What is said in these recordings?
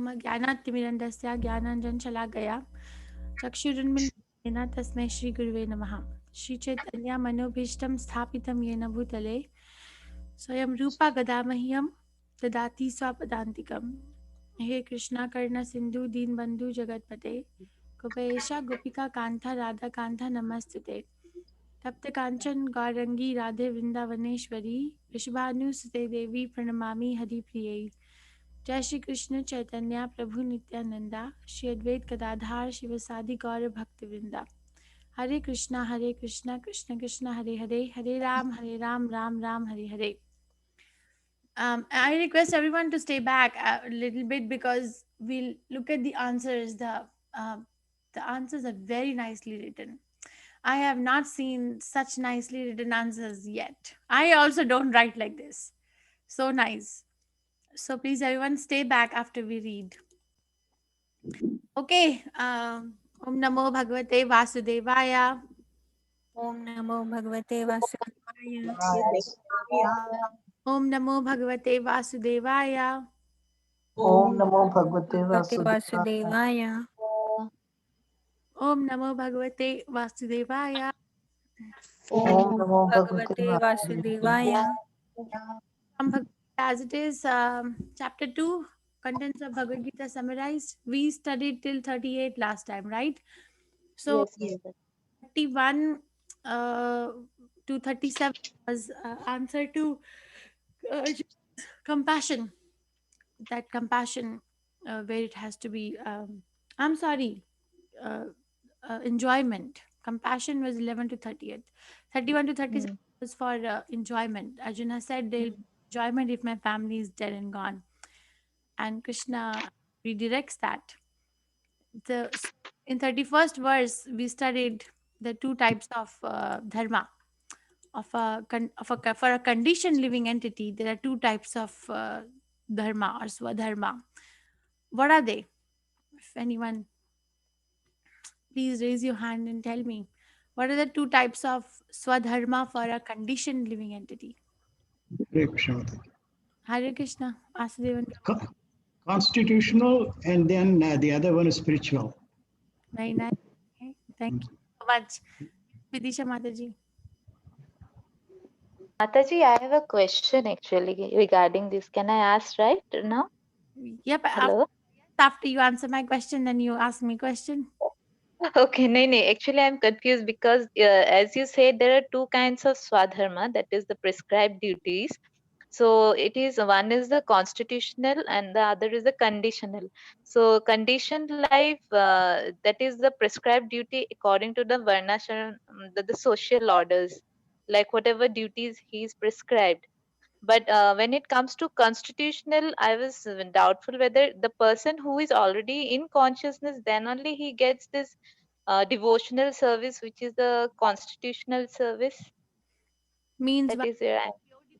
मम ज्ञानातिमिरन्दस्य ज्ञानाञ्जनशलाकया चक्षुरुन्मिलितं येन तस्मै श्रीगुरुवे नमः। श्रीचैतन्यमनोभीष्टं स्थापितं येन भूतले स्वयं रूपा गदा मह्यं ददाति स्वपदान्तिकं। हे कृष्णा कर्ण सिन्धु दीनबन्धु जगत्पते गोपेशा गोपिका कान्ता राधा कान्ता नमस्तुते। तप्त कांचन गौरंगी राधे वृंदावनेश्वरी वृषभानुसुते देवी प्रणमामि हरिप्रियै। जय श्री कृष्ण चैतन्य प्रभु नित्यानंदा श्री अद्वैत गदाधार शिवसादि गौर भक्तवृंदा। हरे कृष्णा कृष्ण कृष्ण हरे हरे, हरे Ram Ram Ram Hare Hare. I request everyone to stay back a little bit because we'll look at the answers. The answers are very nicely written. I have not seen such nicely written answers yet. I also don't write like this. So nice. So please, everyone, stay back after we read. Okay. Om Namo Bhagavate Vasudevaya. Om Namo Bhagavate Vasudevaya. Om Namo Bhagavate Vasudevaya. Om Namo Bhagavate Bhagavate Vasudevaya. Vasudevaya. Om Namo Bhagavate Vasudevaya. Om Namo Bhagavate Bhagavate Vasudevaya. Vasudevaya. As it is, chapter 2, contents of Bhagavad Gita summarized. We studied till 38 last time, right? So, Yes. 31 to 37 was answer to compassion. That compassion, where it has to be, I'm sorry, uh, enjoyment. Compassion was 11 to 30th. 31 to 37 was for enjoyment. Arjuna said there'll be enjoyment if my family is dead and gone. And Krishna redirects that. In 31st verse, we studied the two types of dharma. For a conditioned living entity, there are two types of dharma or swadharma. What are they? If anyone, please raise your hand and tell me. What are the two types of swadharma for a conditioned living entity? Hare Krishna Mataji. Hare Krishna, Asudevan. Constitutional, and then the other one is spiritual. Very nice. Okay. Thank you so much. Vidisha Mataji. Mataji, I have a question actually regarding this. Can I ask right now? Yep. Hello. After you answer my question, then you ask me question. Okay, no. Actually, I'm confused because, as you said, there are two kinds of swadharma, that is the prescribed duties. So it is, one is the constitutional and the other is the conditional. So conditioned life, that is the prescribed duty according to the varnashram, the social orders, like whatever duties he is prescribed. But when it comes to constitutional, I was doubtful whether the person who is already in consciousness, then only he gets this devotional service, which is the constitutional service. Means That one is where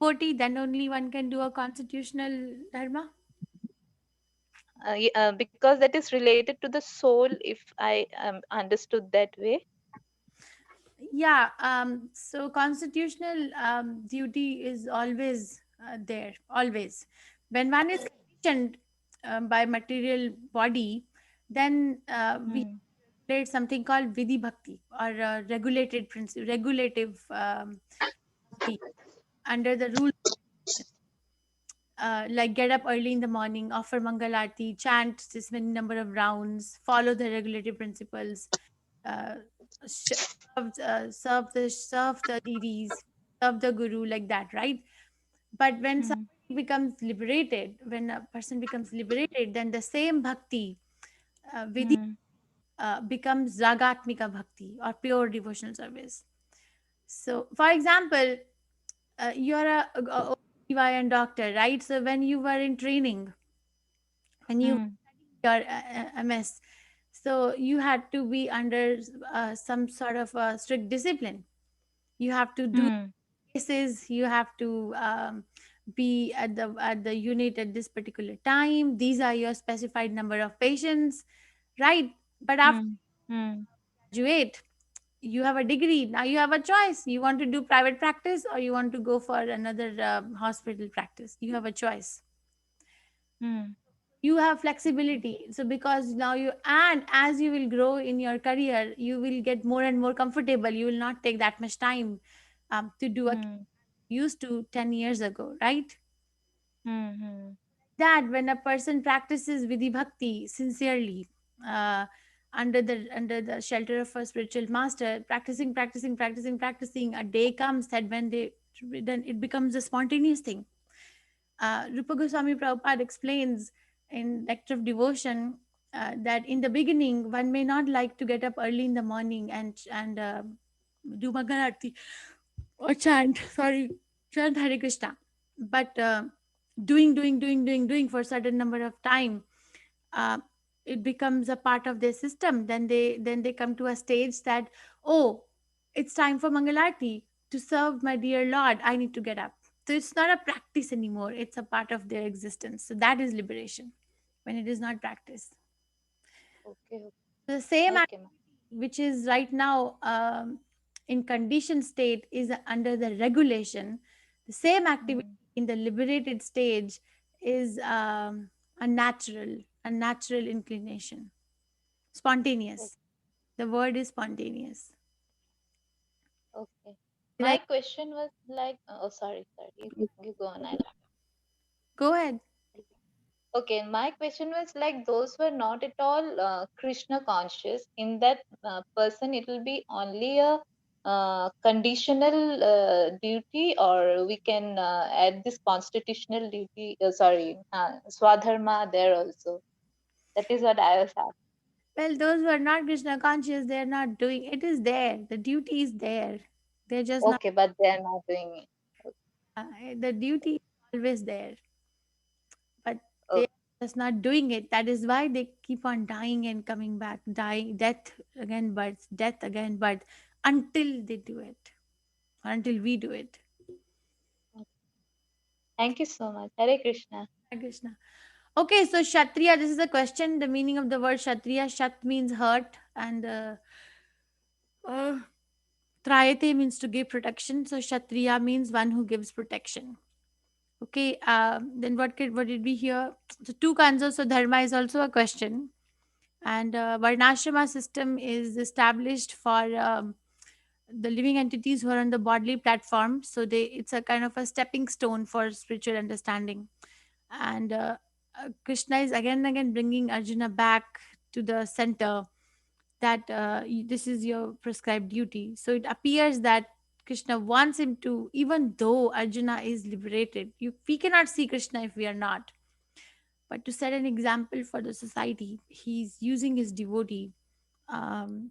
devotee, then only one can do a constitutional dharma. because that is related to the soul, if I understood that way. Yeah. So constitutional duty is always there. Always, when one is conditioned by material body, then we Hmm. create something called vidhi bhakti or regulated principle, regulative bhakti under the rule. Like get up early in the morning, offer Mangal Aarti, chant this many number of rounds, follow the regulative principles, uh, serve the deities, serve the guru, like that, right? But when Hmm. somebody becomes liberated, when a person becomes liberated, then the same bhakti, vidhi, Hmm. becomes ragatmika bhakti or pure devotional service. So, for example, you're a OBGYN doctor, right? So when you were in training, when you Hmm. your MS, so you had to be under some sort of strict discipline. You have to do Hmm. cases. You have to be at the unit at this particular time. These are your specified number of patients, right? But after Hmm. Hmm. you graduate, you have a degree. Now you have a choice. You want to do private practice or you want to go for another hospital practice. You have a choice. Hmm. you have flexibility. So because now you, and as you will grow in your career, you will get more and more comfortable. You will not take that much time to do a Hmm. used to 10 years ago, right? Hmm. That when a person practices vidhi bhakti sincerely, uh, under the shelter of a spiritual master, practicing, a day comes that when they, then it becomes a spontaneous thing. Rupa Goswami Prabhupada explains in Nectar of Devotion that in the beginning one may not like to get up early in the morning and do Mangalarti or chant, sorry, chant Hare Krishna. But doing for a certain number of time, uh, it becomes a part of their system. Then they come to a stage that, oh, it's time for Mangalarti to serve my dear Lord. I need to get up. So it's not a practice anymore. It's a part of their existence. So that is liberation when it is not practice. Okay. The same Okay, ma'am. which is right now in conditioned state is under the regulation. The same activity Hmm. in the liberated stage is a natural inclination, o- spontaneous. The word is spontaneous. Okay. Did My I question was like, oh, sorry. You go on. go ahead? Okay, my question was like those were not at all Krishna conscious. In that person, it will be only a conditional duty, or we can add this constitutional duty. Swadharma there also. That is what I was asking. Well, those who are not Krishna conscious, they are not doing it. Is there, the duty is there. They're just not. Okay, but they are not doing it. uh, the duty is always there, but Okay. they are just not doing it. That is why they keep on dying and coming back, dying, death again, birth, death again, birth, until they do it, or until we do it. Okay. Thank you so much. Hare Krishna. Hare Krishna. Okay, so Kshatriya, this is a question. The meaning of the word Kshatriya, Shat means hurt, and uh, Trayate means to give protection. So Kshatriya means one who gives protection. Okay, then what did we hear? So two kinds of, so dharma is also a question, and Varnashrama system is established for the living entities who are on the bodily platform. So it's a kind of a stepping stone for spiritual understanding. And Krishna is again and again bringing Arjuna back to the center, that this is your prescribed duty. So it appears that Krishna wants him to, even though Arjuna is liberated, we cannot see Krishna if we are not. But to set an example for the society, he's using his devotee um,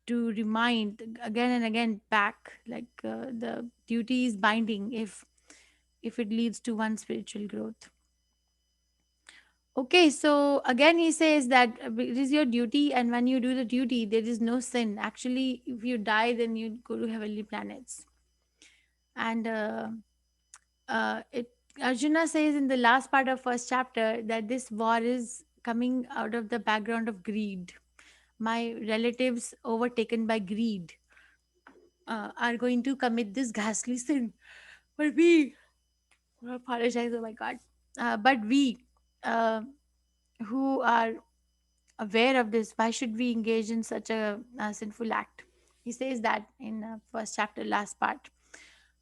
to remind again and again back, like the duty is binding if it leads to one spiritual growth. Okay, so again he says that it is your duty, and when you do the duty, there is no sin. Actually, if you die, then you go to heavenly planets. And it Arjuna says in the last part of first chapter that this war is coming out of the background of greed. My relatives, overtaken by greed, are going to commit this ghastly sin. But we, I apologize, oh my God. But we, uh, who are aware of this, why should we engage in such a sinful act? He says that in first chapter, last part.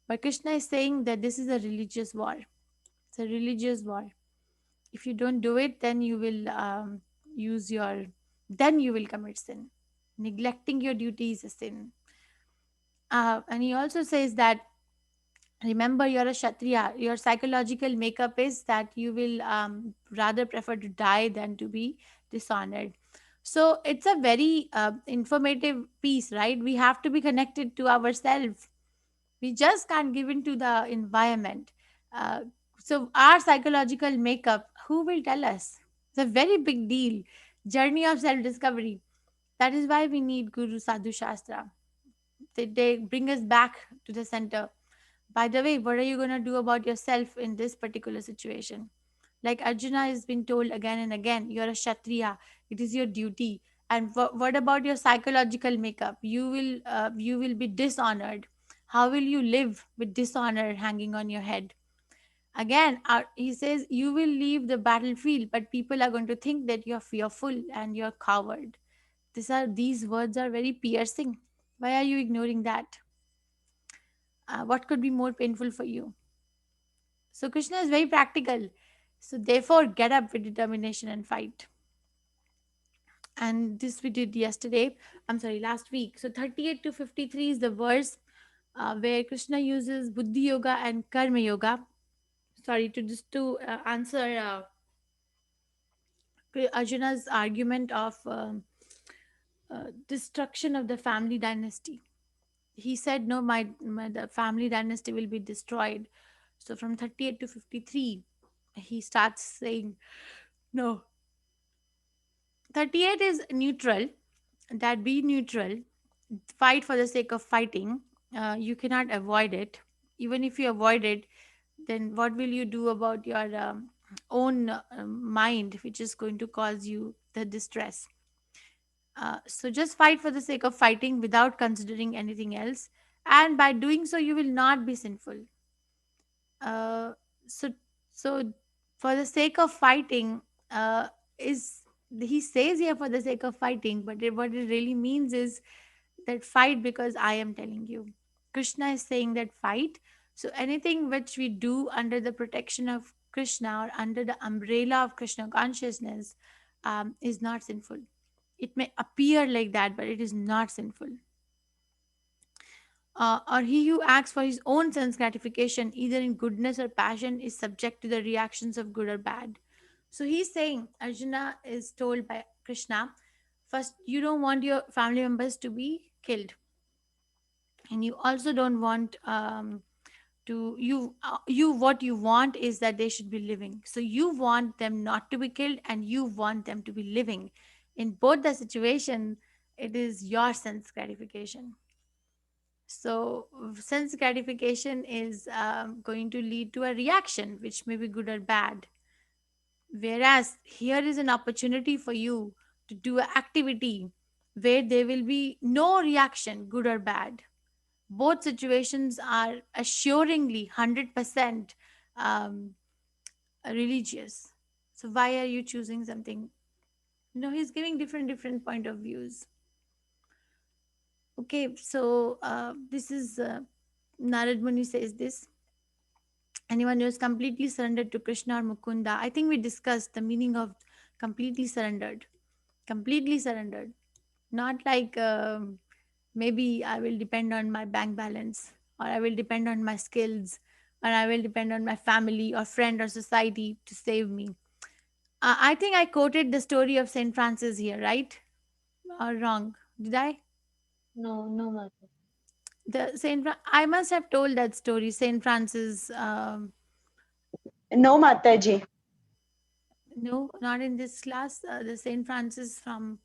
But Krishna is saying that this is a religious war. It's a religious war. If you don't do it, then you will use your, then you will commit sin. Neglecting your duty is a sin. And he also says that, remember, you're a Kshatriya. Your psychological makeup is that you will rather prefer to die than to be dishonored. So it's a very informative piece, right? We have to be connected to ourselves. We just can't give in to the environment. Uh, so our psychological makeup, who will tell us? It's a very big deal. Journey of self-discovery. That is why we need Guru Sadhu Shastra. They bring us back to the center. By the way, what are you going to do about yourself in this particular situation? Like Arjuna has been told again and again, you're a Kshatriya. It is your duty. And what about your psychological makeup? You will be dishonored. How will you live with dishonor hanging on your head? Again, he says, you will leave the battlefield, but people are going to think that you're fearful and you're coward. These words are very piercing. Why are you ignoring that? What could be more painful for you? So Krishna is very practical. So therefore, get up with determination and fight. And this we did yesterday. I'm sorry, last week. So 38 to 53 is the verse where Krishna uses Buddhi Yoga and Karma Yoga. Sorry, to answer Arjuna's argument of destruction of the family dynasty. He said, no, the family dynasty will be destroyed. So from 38 to 53, he starts saying, no. 38 is neutral, that be neutral, fight for the sake of fighting. You cannot avoid it. Even if you avoid it, then what will you do about your own mind, which is going to cause you the distress? So just fight for the sake of fighting without considering anything else. And by doing so, you will not be sinful. Uh, so, so for the sake of fighting, is he says here for the sake of fighting, but what it really means is that fight because I am telling you. Krishna is saying that fight. So anything which we do under the protection of Krishna or under the umbrella of Krishna consciousness is not sinful. It may appear like that, but it is not sinful. Or he who acts for his own sense gratification, either in goodness or passion, is subject to the reactions of good or bad. So he's saying, Arjuna is told by Krishna, first, you don't want your family members to be killed, and you also don't want you what you want is that they should be living. So you want them not to be killed, and you want them to be living. In both the situation, it is your sense gratification. So, sense gratification is going to lead to a reaction, which may be good or bad. Whereas here is an opportunity for you to do an activity where there will be no reaction, good or bad. Both situations are assuringly 100% um, religious. So, why are you choosing something? He's giving different point of views. Okay, so this is Narad Muni says this. Anyone who is completely surrendered to Krishna or Mukunda. I think we discussed the meaning of completely surrendered. Completely surrendered. Not like maybe I will depend on my bank balance, or I will depend on my skills, or I will depend on my family or friend or society to save me. I think I quoted the story of Saint Francis here, right? Or wrong? Did I? No, no, Mata. I must have told that story. Saint Francis. No, Mataji. No, not in this class. The Saint Francis from.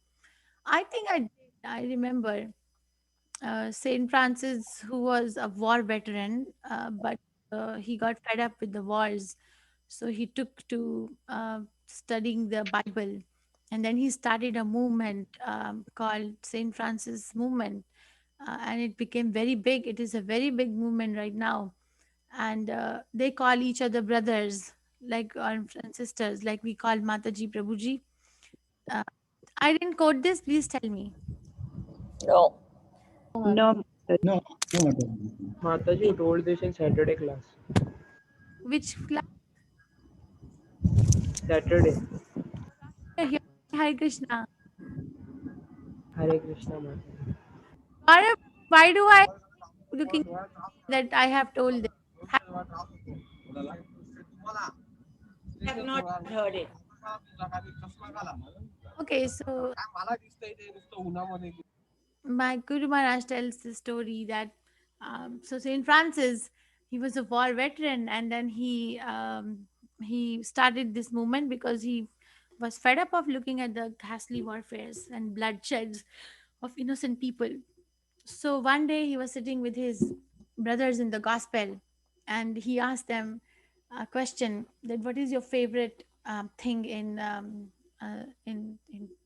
I think I did. I remember Saint Francis, who was a war veteran, but he got fed up with the wars, so he took to studying the Bible, and then he started a movement called Saint Francis Movement, and it became very big. It is a very big movement right now, and they call each other brothers, like and sisters, like we call Mataji Prabhuji. Uh, I didn't quote this. Please tell me No. No, No, no, Mataji. Mataji, you told this in Saturday class. which class Saturday. you're here. Hare Krishna. Hare Krishna, Mataji. Gaurav, why do I looking that I have told this? I have not heard it. Okay, so my Guru Maharaj tells the story that so Saint Francis, he was a war veteran, and then he started this movement because he was fed up of looking at the ghastly warfares and bloodsheds of innocent people. So one day he was sitting with his brothers in the gospel, and he asked them a question that what is your favorite thing in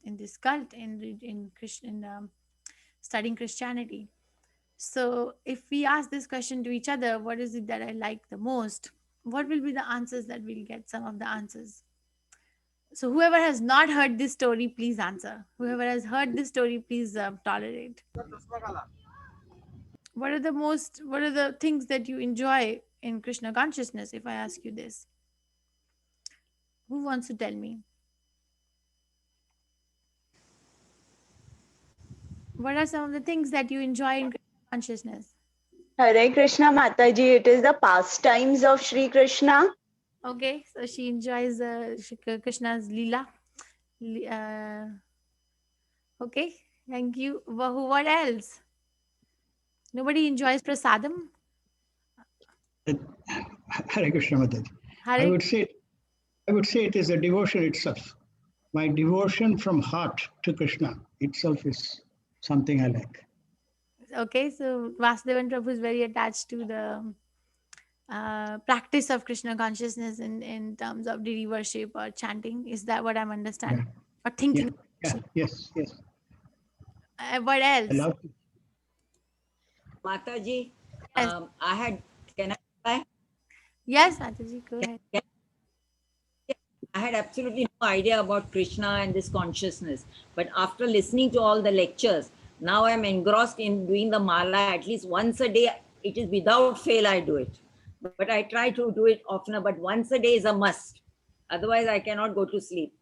this cult in Christian studying Christianity. So if we ask this question to each other, what is it that I like the most? What will be the answers that we'll get? Some of the answers. So whoever has not heard this story, please answer. Whoever has heard this story, please tolerate. What are the things that you enjoy in Krishna consciousness? If I ask you this, who wants to tell me? What are some of the things that you enjoy in Krishna consciousness? Hare Krishna Mataji, it is the pastimes of Sri Krishna. Okay, so she enjoys Krishna's Leela. Okay, thank you. What else? Nobody enjoys prasadam? Hare Krishna Mataji. I Hare, would say it is a devotion itself. My devotion from heart to Krishna itself is something I like. okay, so Vasudevan Prabhu is very attached to the practice of Krishna consciousness in terms of deity worship or chanting. Is that what I'm understanding? Or thinking? Yes. What I else? love it. Mataji, Yes. can I reply? Yes, Mataji, go ahead. I had absolutely no idea about Krishna and this consciousness. But after listening to all the lectures, now I'm engrossed in doing the mala at least once a day. It is without fail I do it. But I try to do it oftener, but once a day is a must. Otherwise, I cannot go to sleep.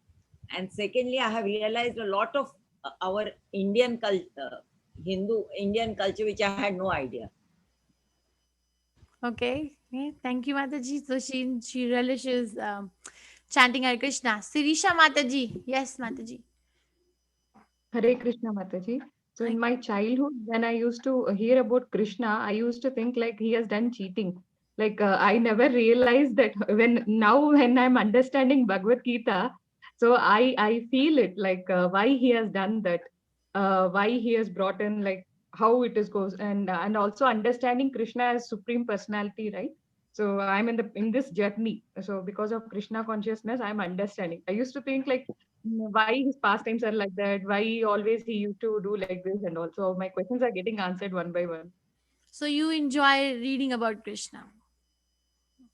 And secondly, I have realized a lot of our Indian culture, Hindu Indian culture, which I had no idea. Okay. Thank you, Mataji. So she relishes chanting Hare Krishna. Sirisha Mataji. Yes, Mataji. Hare Krishna Mataji. So in my childhood, when I used to hear about Krishna, I used to think like he has done cheating. Like I never realized that when I'm understanding Bhagavad Gita, so I feel it like why he has done that, why he has brought in like how it is goes, and also understanding Krishna as supreme personality, right? So I'm in this journey. So because of Krishna consciousness, I'm understanding. I used to think like why his pastimes are like that, why always he used to do like this, and also my questions are getting answered one by one. So you enjoy reading about Krishna.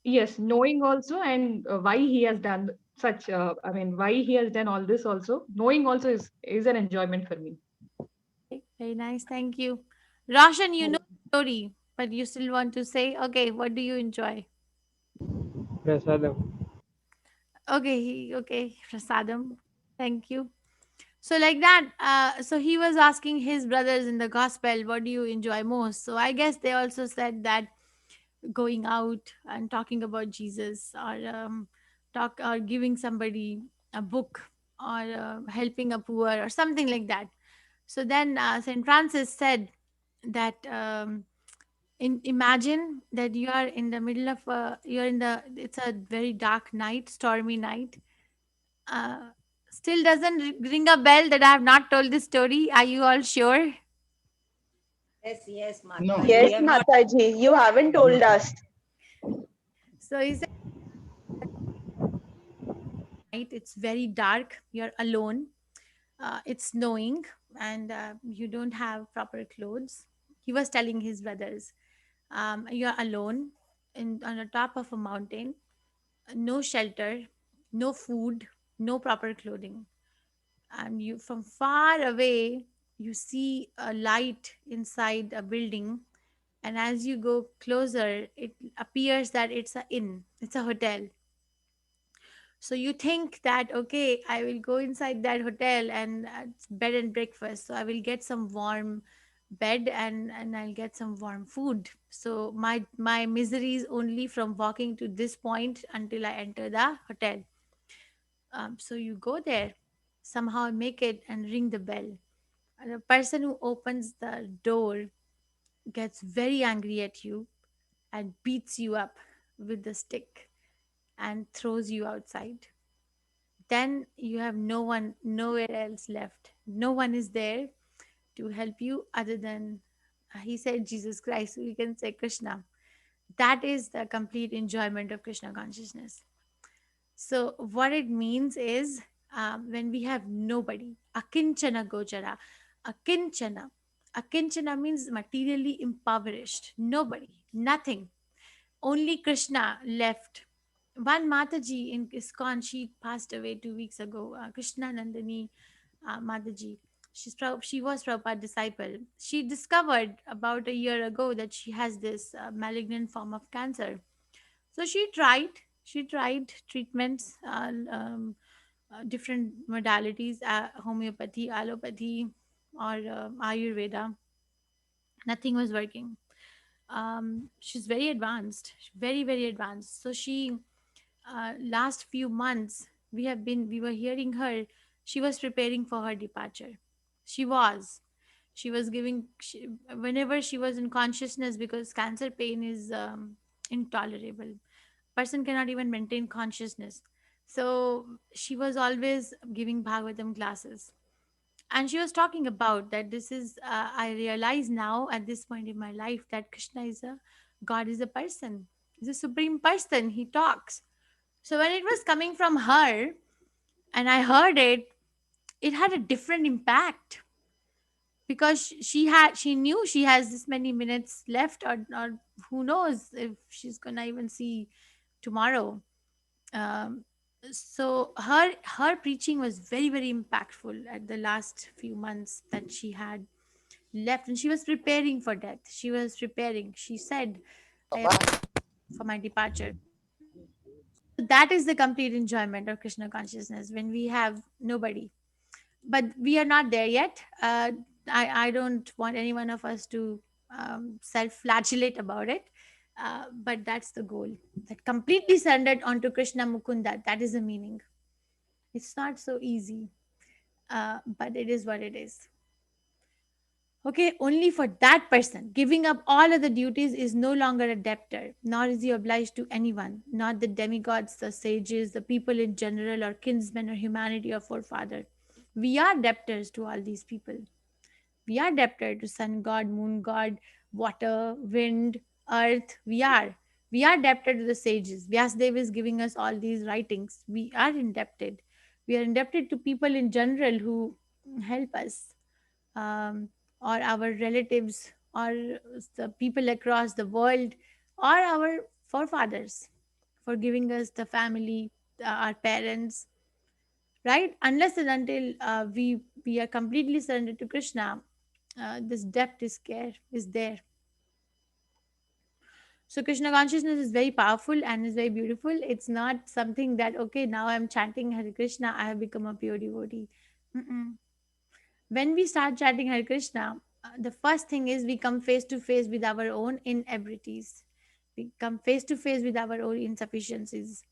Yes, knowing also, and why he has done such. Why he has done all this also. Knowing also is an enjoyment for me. Okay, very nice. Thank you. Roshan, you know the story, but you still want to say, okay, what do you enjoy? Prasadam. Okay, Prasadam. Thank you. So like that, so he was asking his brothers in the gospel, what do you enjoy most? So I guess they also said that going out and talking about Jesus, or talk or giving somebody a book, or helping a poor or something like that. So then Saint Francis said that imagine that you are in the middle of it's a very dark night, stormy night. uh, Still doesn't ring a bell that I have not told this story. Are you all sure? Yes, Mataji. No. Yes, We have not Mataji, you haven't told us. So he said night, it's very dark, you're alone, it's snowing, and you don't have proper clothes. He was telling his brothers, you're alone on the top of a mountain, no shelter, no food, no proper clothing, and you from far away you see a light inside a building, and as you go closer it appears that it's a inn, it's a hotel. So you think that, okay, I will go inside that hotel and it's bed and breakfast, so I will get some warm bed and I'll get some warm food. So my misery is only from walking to this point until I enter the hotel. So you go there, somehow make it and ring the bell. And the person who opens the door gets very angry at you and beats you up with the stick and throws you outside. Then you have no one, nowhere else left. No one is there to help you other than, he said, Jesus Christ. So you can say Krishna. That is the complete enjoyment of Krishna consciousness. So what it means is, when we have nobody, akinchana gochara, akinchana means materially impoverished, nobody, nothing, only Krishna left. One Mataji in ISKCON, she passed away 2 weeks ago. Krishna Nandini Mataji. She was Prabhupada's disciple. She discovered about a year ago that she has this malignant form of cancer. So she tried treatments, different modalities, homeopathy, allopathy, or Ayurveda. Nothing was working. She's very advanced, very advanced. So she, last few months, we were hearing her. She was preparing for her departure. She was whenever she was in consciousness, because cancer pain is intolerable. Person cannot even maintain consciousness. So she was always giving Bhagavatam classes, and she was talking about that this is I realize now at this point in my life that Krishna is a God, is a person, is a supreme person. He talks. So when it was coming from her and I heard it, it had a different impact, because she knew she has this many minutes left, or who knows if she's gonna even see tomorrow. um, so her preaching was very impactful at the last few months that she had left, and she was preparing for death. She said, I am for my departure. That is the complete enjoyment of Krishna consciousness, when we have nobody. But we are not there yet. I don't want any one of us to self-flagellate about it. But that's the goal. That completely surrendered onto Krishna Mukunda. That is the meaning. It's not so easy, but it is what it is. Okay, only for that person, giving up all other duties is no longer a debtor, nor is he obliged to anyone, not the demigods, the sages, the people in general, or kinsmen, or humanity, or forefather. We are debtors to all these people. We are debtor to sun god, moon god, water, wind, earth. We are debtor to the sages. Vyasadeva is giving us all these writings. We are indebted. We are indebted to people in general who help us, um, or our relatives, or the people across the world, or our forefathers for giving us the family, our parents, right? Unless and until we are completely surrendered to Krishna, this depth is there. So Krishna consciousness is very powerful and is very beautiful. It's not something that, okay, now I'm chanting Hare Krishna, I have become a pure devotee. Mm-mm. When we start chanting Hare Krishna, the first thing is we come face to face with our own inabilities. We come face to face with our own insufficiencies.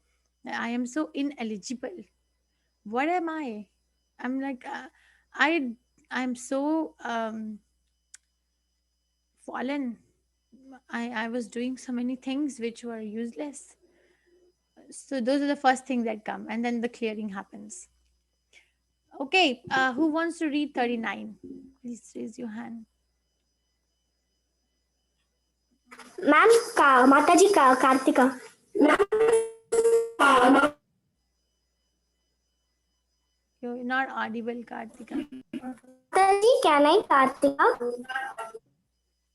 I am so ineligible. What am I? I'm like, I I'm so fallen. I was doing so many things which were useless. So those are the first things that come, and then the clearing happens. Okay, who wants to read 39? Please raise your hand. Ma'am माता जी Kartika You're not audible, Kartika. माता जी can I Kartika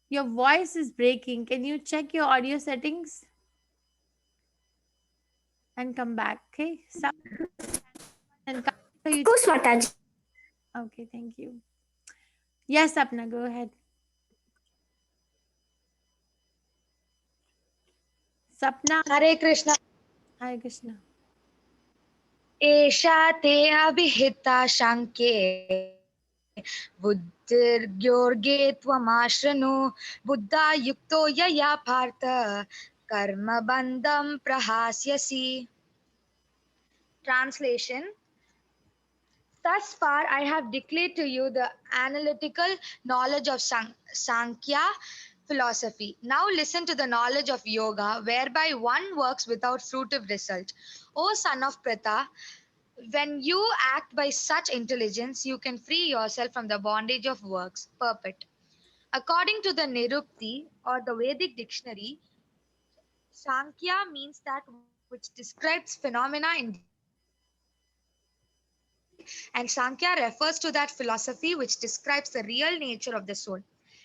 Your voice is breaking. Can you check your audio settings and come back? Okay. And Kartika, you कुछ माता जी okay, thank you. Yes, Sapna, go ahead. Sapna. Hare Krishna. Hare Krishna. एषा ते अभिहिता शङ्के बुद्धिर्योर्गे त्वमाश्रनु बुद्धा युक्तो यया Partha कर्मबन्धं प्रहास्यसि. Translation. Thus far, I have declared to you the analytical knowledge of Sankhya philosophy. Now listen to the knowledge of yoga, whereby one works without fruitive result. O son of Pritha, when you act by such intelligence, you can free yourself from the bondage of works. Purport. According to the Nirukti or the Vedic dictionary, Sankhya means that which describes phenomena in and Sankhya refers to that philosophy which describes the real nature of the soul.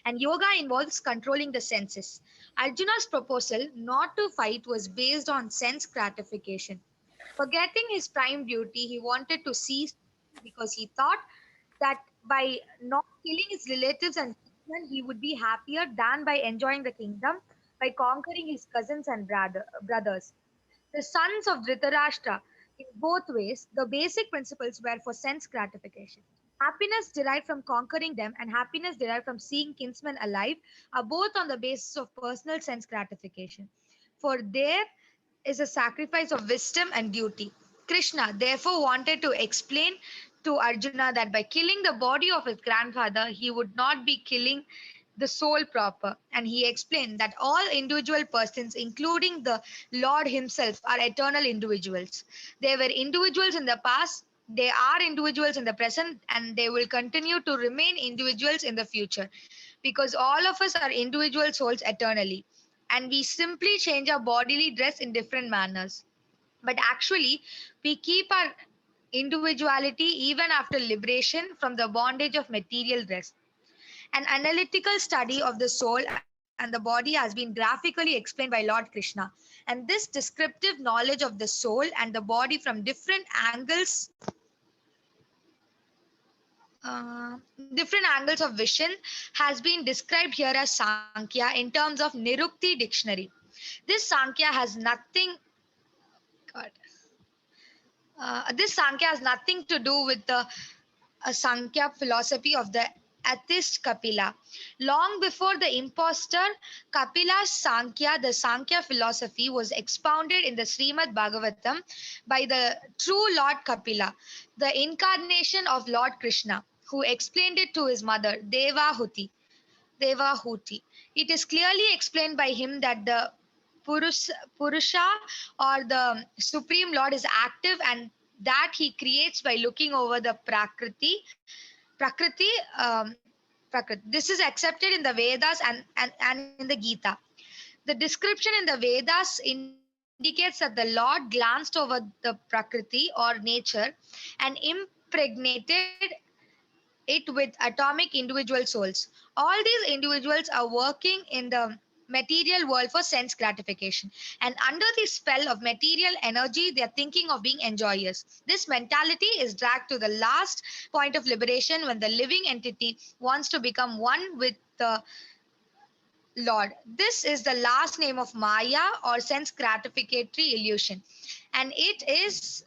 and yoga involves controlling the senses. Arjuna's proposal not to fight was based on sense gratification. Forgetting his prime duty, he wanted to cease because he thought that by not killing his relatives and kinsmen, he would be happier than by enjoying the kingdom by conquering his cousins and brothers. The sons of Dhritarashtra, in both ways, the basic principles were for sense gratification. Happiness derived from conquering them and happiness derived from seeing kinsmen alive are both on the basis of personal sense gratification. For there is a sacrifice of wisdom and duty. Krishna therefore wanted to explain to Arjuna that by killing the body of his grandfather, he would not be killing the soul proper. And he explained that all individual persons, including the Lord himself, are eternal individuals. They were individuals in the past, they are individuals in the present, and they will continue to remain individuals in the future because all of us are individual souls eternally. And we simply change our bodily dress in different manners. But actually, we keep our individuality even after liberation from the bondage of material dress. An analytical study of the soul and the body has been graphically explained by Lord Krishna. And this descriptive knowledge of the soul and the body from different angles of vision has been described here as Sankhya in terms of Nirukti dictionary. This Sankhya has nothing. God. This Sankhya has nothing to do with the Sankhya philosophy of the atheist Kapila. Long before the impostor Kapila's Sankhya, the Sankhya philosophy was expounded in the Srimad Bhagavatam by the true Lord Kapila, the incarnation of Lord Krishna, who explained it to his mother, Devahuti. It is clearly explained by him that the Purusha or the Supreme Lord is active and that he creates by looking over the Prakriti. This is accepted in the Vedas and in the Gita. The description in the Vedas indicates that the Lord glanced over the Prakriti or nature and impregnated it with atomic individual souls. All these individuals are working in the material world for sense gratification. And under the spell of material energy, they are thinking of being enjoyers. This mentality is dragged to the last point of liberation when the living entity wants to become one with the Lord. This is the last name of Maya or sense gratificatory illusion. And it is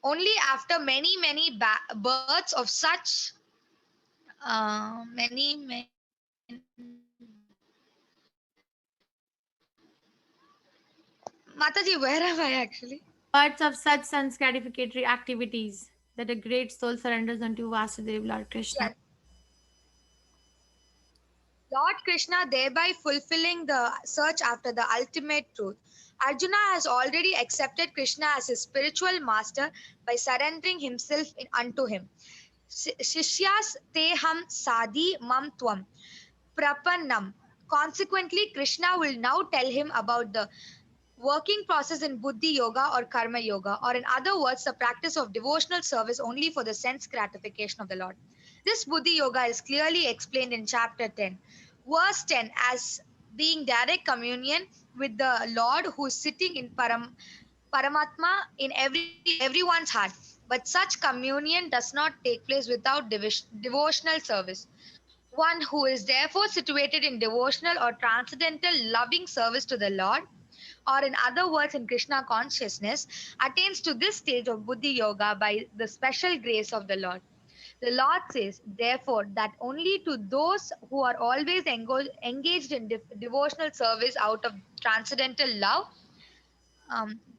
only after many births of such many Mataji, where am I actually? Parts of such sense gratificatory activities that a great soul surrenders unto Vasudev, Lord Krishna. Yes. Lord Krishna thereby fulfilling the search after the ultimate truth. Arjuna has already accepted Krishna as his spiritual master by surrendering himself unto him. Shishyas teham sadi mam tvam prapannam. Consequently, Krishna will now tell him about the working process in Buddhi Yoga or Karma Yoga, or in other words, the practice of devotional service only for the sense gratification of the Lord. This Buddhi Yoga is clearly explained in chapter 10. Verse 10 as being direct communion with the Lord who is sitting in Paramatma in everyone's heart. But such communion does not take place without devotional service. One who is therefore situated in devotional or transcendental loving service to the Lord, or in other words, in Krishna consciousness, attains to this stage of Buddhi Yoga by the special grace of the Lord. The Lord says, therefore, that only to those who are always engaged in devotional service out of transcendental love,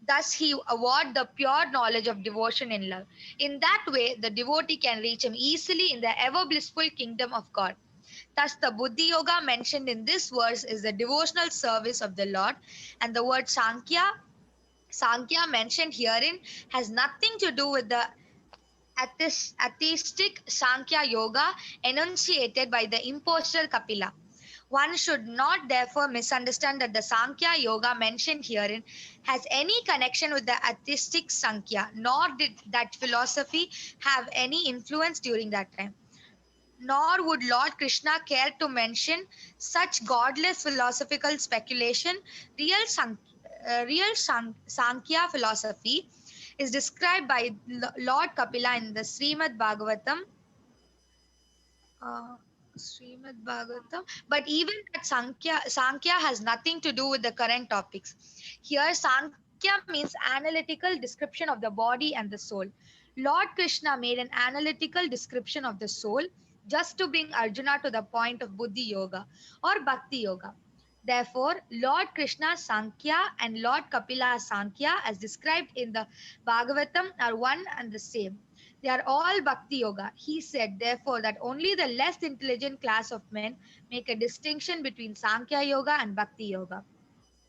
thus he award the pure knowledge of devotion in love. In that way, the devotee can reach him easily in the ever blissful kingdom of God. Thus, the Buddhi Yoga mentioned in this verse is the devotional service of the Lord, and the word Sankhya mentioned herein has nothing to do with the atheistic Sankhya Yoga enunciated by the impostor Kapila. One should not therefore misunderstand that the Sankhya Yoga mentioned herein has any connection with the atheistic Sankhya, nor did that philosophy have any influence during that time. nor would Lord Krishna care to mention such godless philosophical speculation. Real Sankhya philosophy is described by Lord Kapila in the Srimad Bhagavatam. Srimad Bhagavatam. But even that Sankhya has nothing to do with the current topics. Here, Sankhya means analytical description of the body and the soul. Lord Krishna made an analytical description of the soul just to bring Arjuna to the point of Buddhi Yoga or Bhakti Yoga. Therefore, Lord Krishna's Sankhya and Lord Kapila's Sankhya, as described in the Bhagavatam, are one and the same. They are all Bhakti Yoga. He said, therefore, that only the less intelligent class of men make a distinction between Sankhya Yoga and Bhakti Yoga.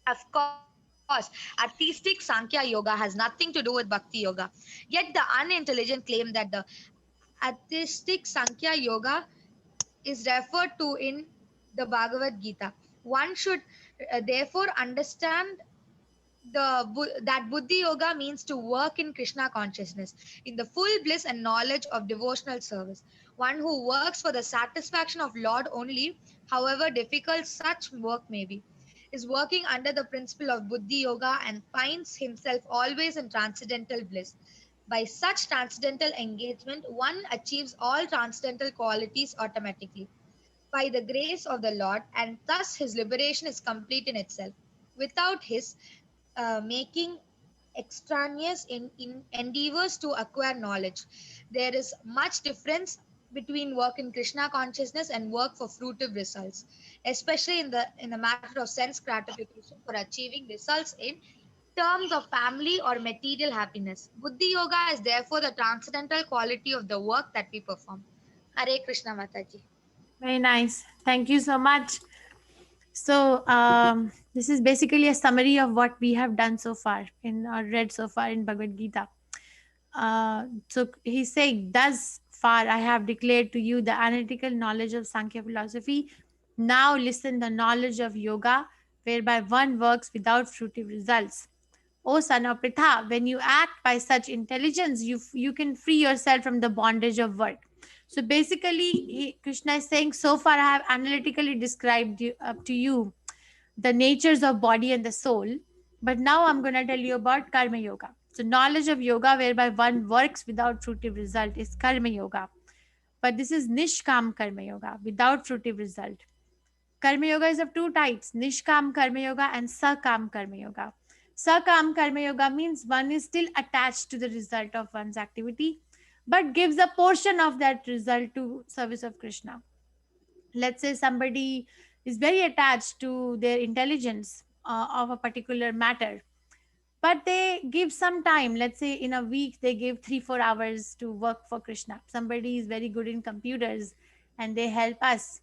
Of course, artistic Sankhya Yoga has nothing to do with Bhakti Yoga. Yet the unintelligent claim that the artistic Sankhya Yoga is referred to in the Bhagavad Gita. One should therefore understand that Buddhi Yoga means to work in Krishna consciousness, in the full bliss and knowledge of devotional service. One who works for the satisfaction of Lord only, however difficult such work may be, is working under the principle of Buddhi Yoga and finds himself always in transcendental bliss. By such transcendental engagement, one achieves all transcendental qualities automatically by the grace of the Lord, and thus his liberation is complete in itself. Without his making extraneous in endeavors to acquire knowledge. There is much difference between work in Krishna consciousness and work for fruitive results, especially in the matter of sense gratification for achieving results in terms of family or material happiness. Buddhi Yoga is therefore the transcendental quality of the work that we perform. Hare Krishna Mataji. Very nice. Thank you so much. So this is basically a summary of what we have done so far in or read so far in Bhagavad Gita. So he's saying, thus far I have declared to you the analytical knowledge of Sankhya philosophy. Now listen the knowledge of yoga, whereby one works without fruitive results. O son of Pritha, when you act by such intelligence, you can free yourself from the bondage of work. So basically, Krishna is saying, so far I have analytically described up to you the natures of body and the soul, but now I'm going to tell you about Karma Yoga. So knowledge of yoga whereby one works without fruitive result is Karma Yoga. But this is Nishkam Karma Yoga, without fruitive result. Karma Yoga is of two types, Nishkam Karma Yoga and Sakam Karma Yoga. Sakam Karma Yoga means one is still attached to the result of one's activity, but gives a portion of that result to service of Krishna. Let's say somebody is very attached to their intelligence of a particular matter, but they give some time. Let's say in a week they give 3-4 hours to work for Krishna. Somebody is very good in computers and they help us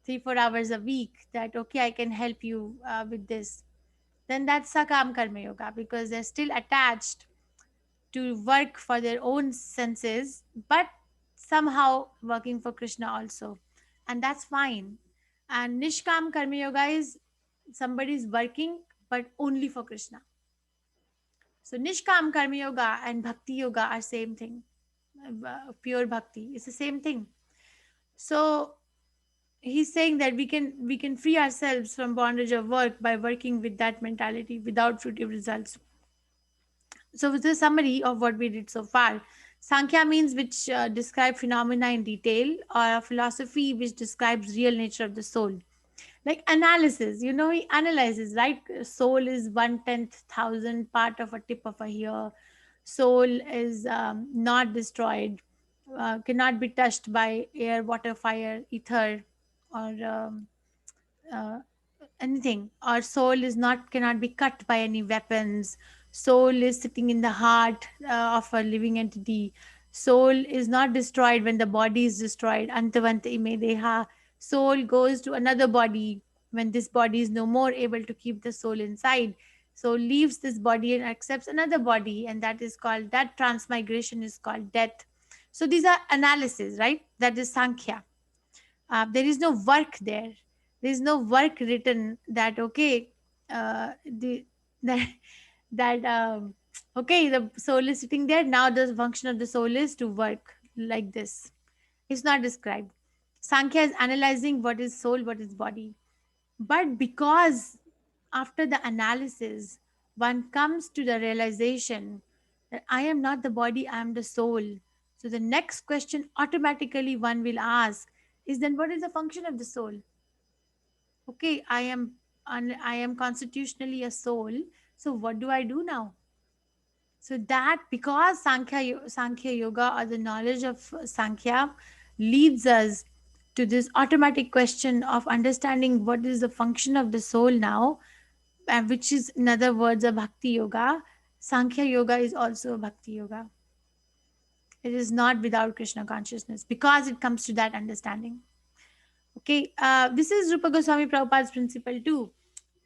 3-4 hours a week, that okay, I can help you with this. Then that's Sakam Karma Yoga, because they're still attached to work for their own senses, but somehow working for Krishna also. And that's fine. And Nishkam Karma Yoga is somebody is working, but only for Krishna. So Nishkam Karma Yoga and Bhakti Yoga are same thing. Pure Bhakti is the same thing. So he's saying that we can free ourselves from bondage of work by working with that mentality without fruitive results. So with a summary of what we did so far, Sankhya means which describe phenomena in detail, or a philosophy which describes real nature of the soul. Like analysis, he analyzes, right? Soul is 1/10,000 part of a tip of a hair. Soul is not destroyed, cannot be touched by air, water, fire, ether, or uh, anything. Our soul is not cannot be cut by any weapons. Soul is sitting in the heart of a living entity. Soul is not destroyed when the body is destroyed. Antavanta ime deha. Soul goes to another body when this body is no more able to keep the soul inside. So leaves this body and accepts another body, and that transmigration is called death. So these are analysis, right? That is Sankhya. There is no work there. There is no work written that okay, that okay, the soul is sitting there. Now the function of the soul is to work like this. It's not described. Sankhya is analyzing what is soul, what is body. But because after the analysis, one comes to the realization that I am not the body, I am the soul. So the next question automatically one will ask is, then what is the function of the soul? Okay, I am constitutionally a soul. So what do I do now? So that because Sankhya Yoga or the knowledge of Sankhya leads us to this automatic question of understanding what is the function of the soul now, which is in other words a Bhakti Yoga. Sankhya Yoga is also a Bhakti Yoga. It is not without Krishna consciousness because it comes to that understanding. Okay, this is Rupa Goswami Prabhupada's principle too.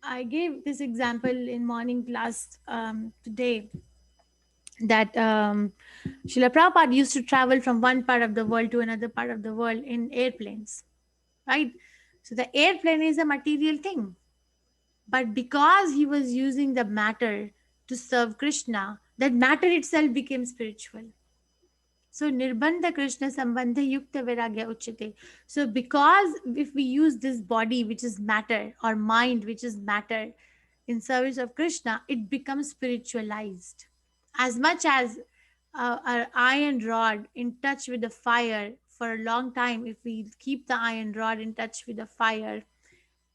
I gave this example in morning class today, that Srila Prabhupada used to travel from one part of the world to another part of the world in airplanes, right? So the airplane is a material thing. But because he was using the matter to serve Krishna, that matter itself became spiritual. So Nirbandha Krishna Sambandha Yukta Viragya Uchite. So because if we use this body, which is matter, or mind, which is matter, in service of Krishna, it becomes spiritualized. As much as our iron rod in touch with the fire for a long time, if we keep the iron rod in touch with the fire,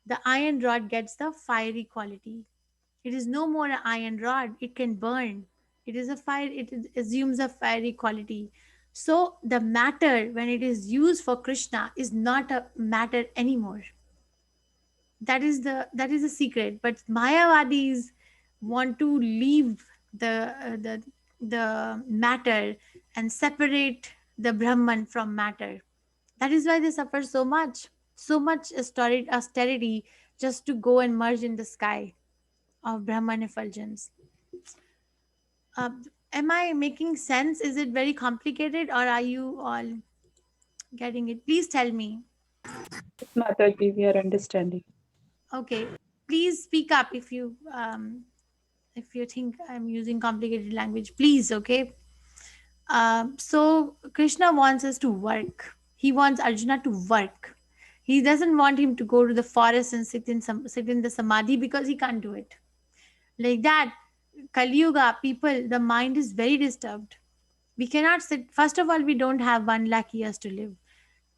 the iron rod gets the fiery quality. It is no more an iron rod, it can burn. It is a fire, it assumes a fiery quality. So the matter, when it is used for Krishna, is not a matter anymore. That is the secret. But Mayavadis want to leave the matter and separate the Brahman from matter. That is why they suffer so much austerity just to go and merge in the sky of Brahman effulgence. Uh, am I making sense? Is it very complicated, or are you all getting it? Please tell me. Mataji, we are understanding. Okay, please speak up if you think I'm using complicated language. Please, okay. So Krishna wants us to work. He wants Arjuna to work. He doesn't want him to go to the forest and sit in the samadhi, because he can't do it. Like that, Kali Yuga people, the mind is very disturbed. We cannot sit. First of all, we don't have 1 lakh years to live.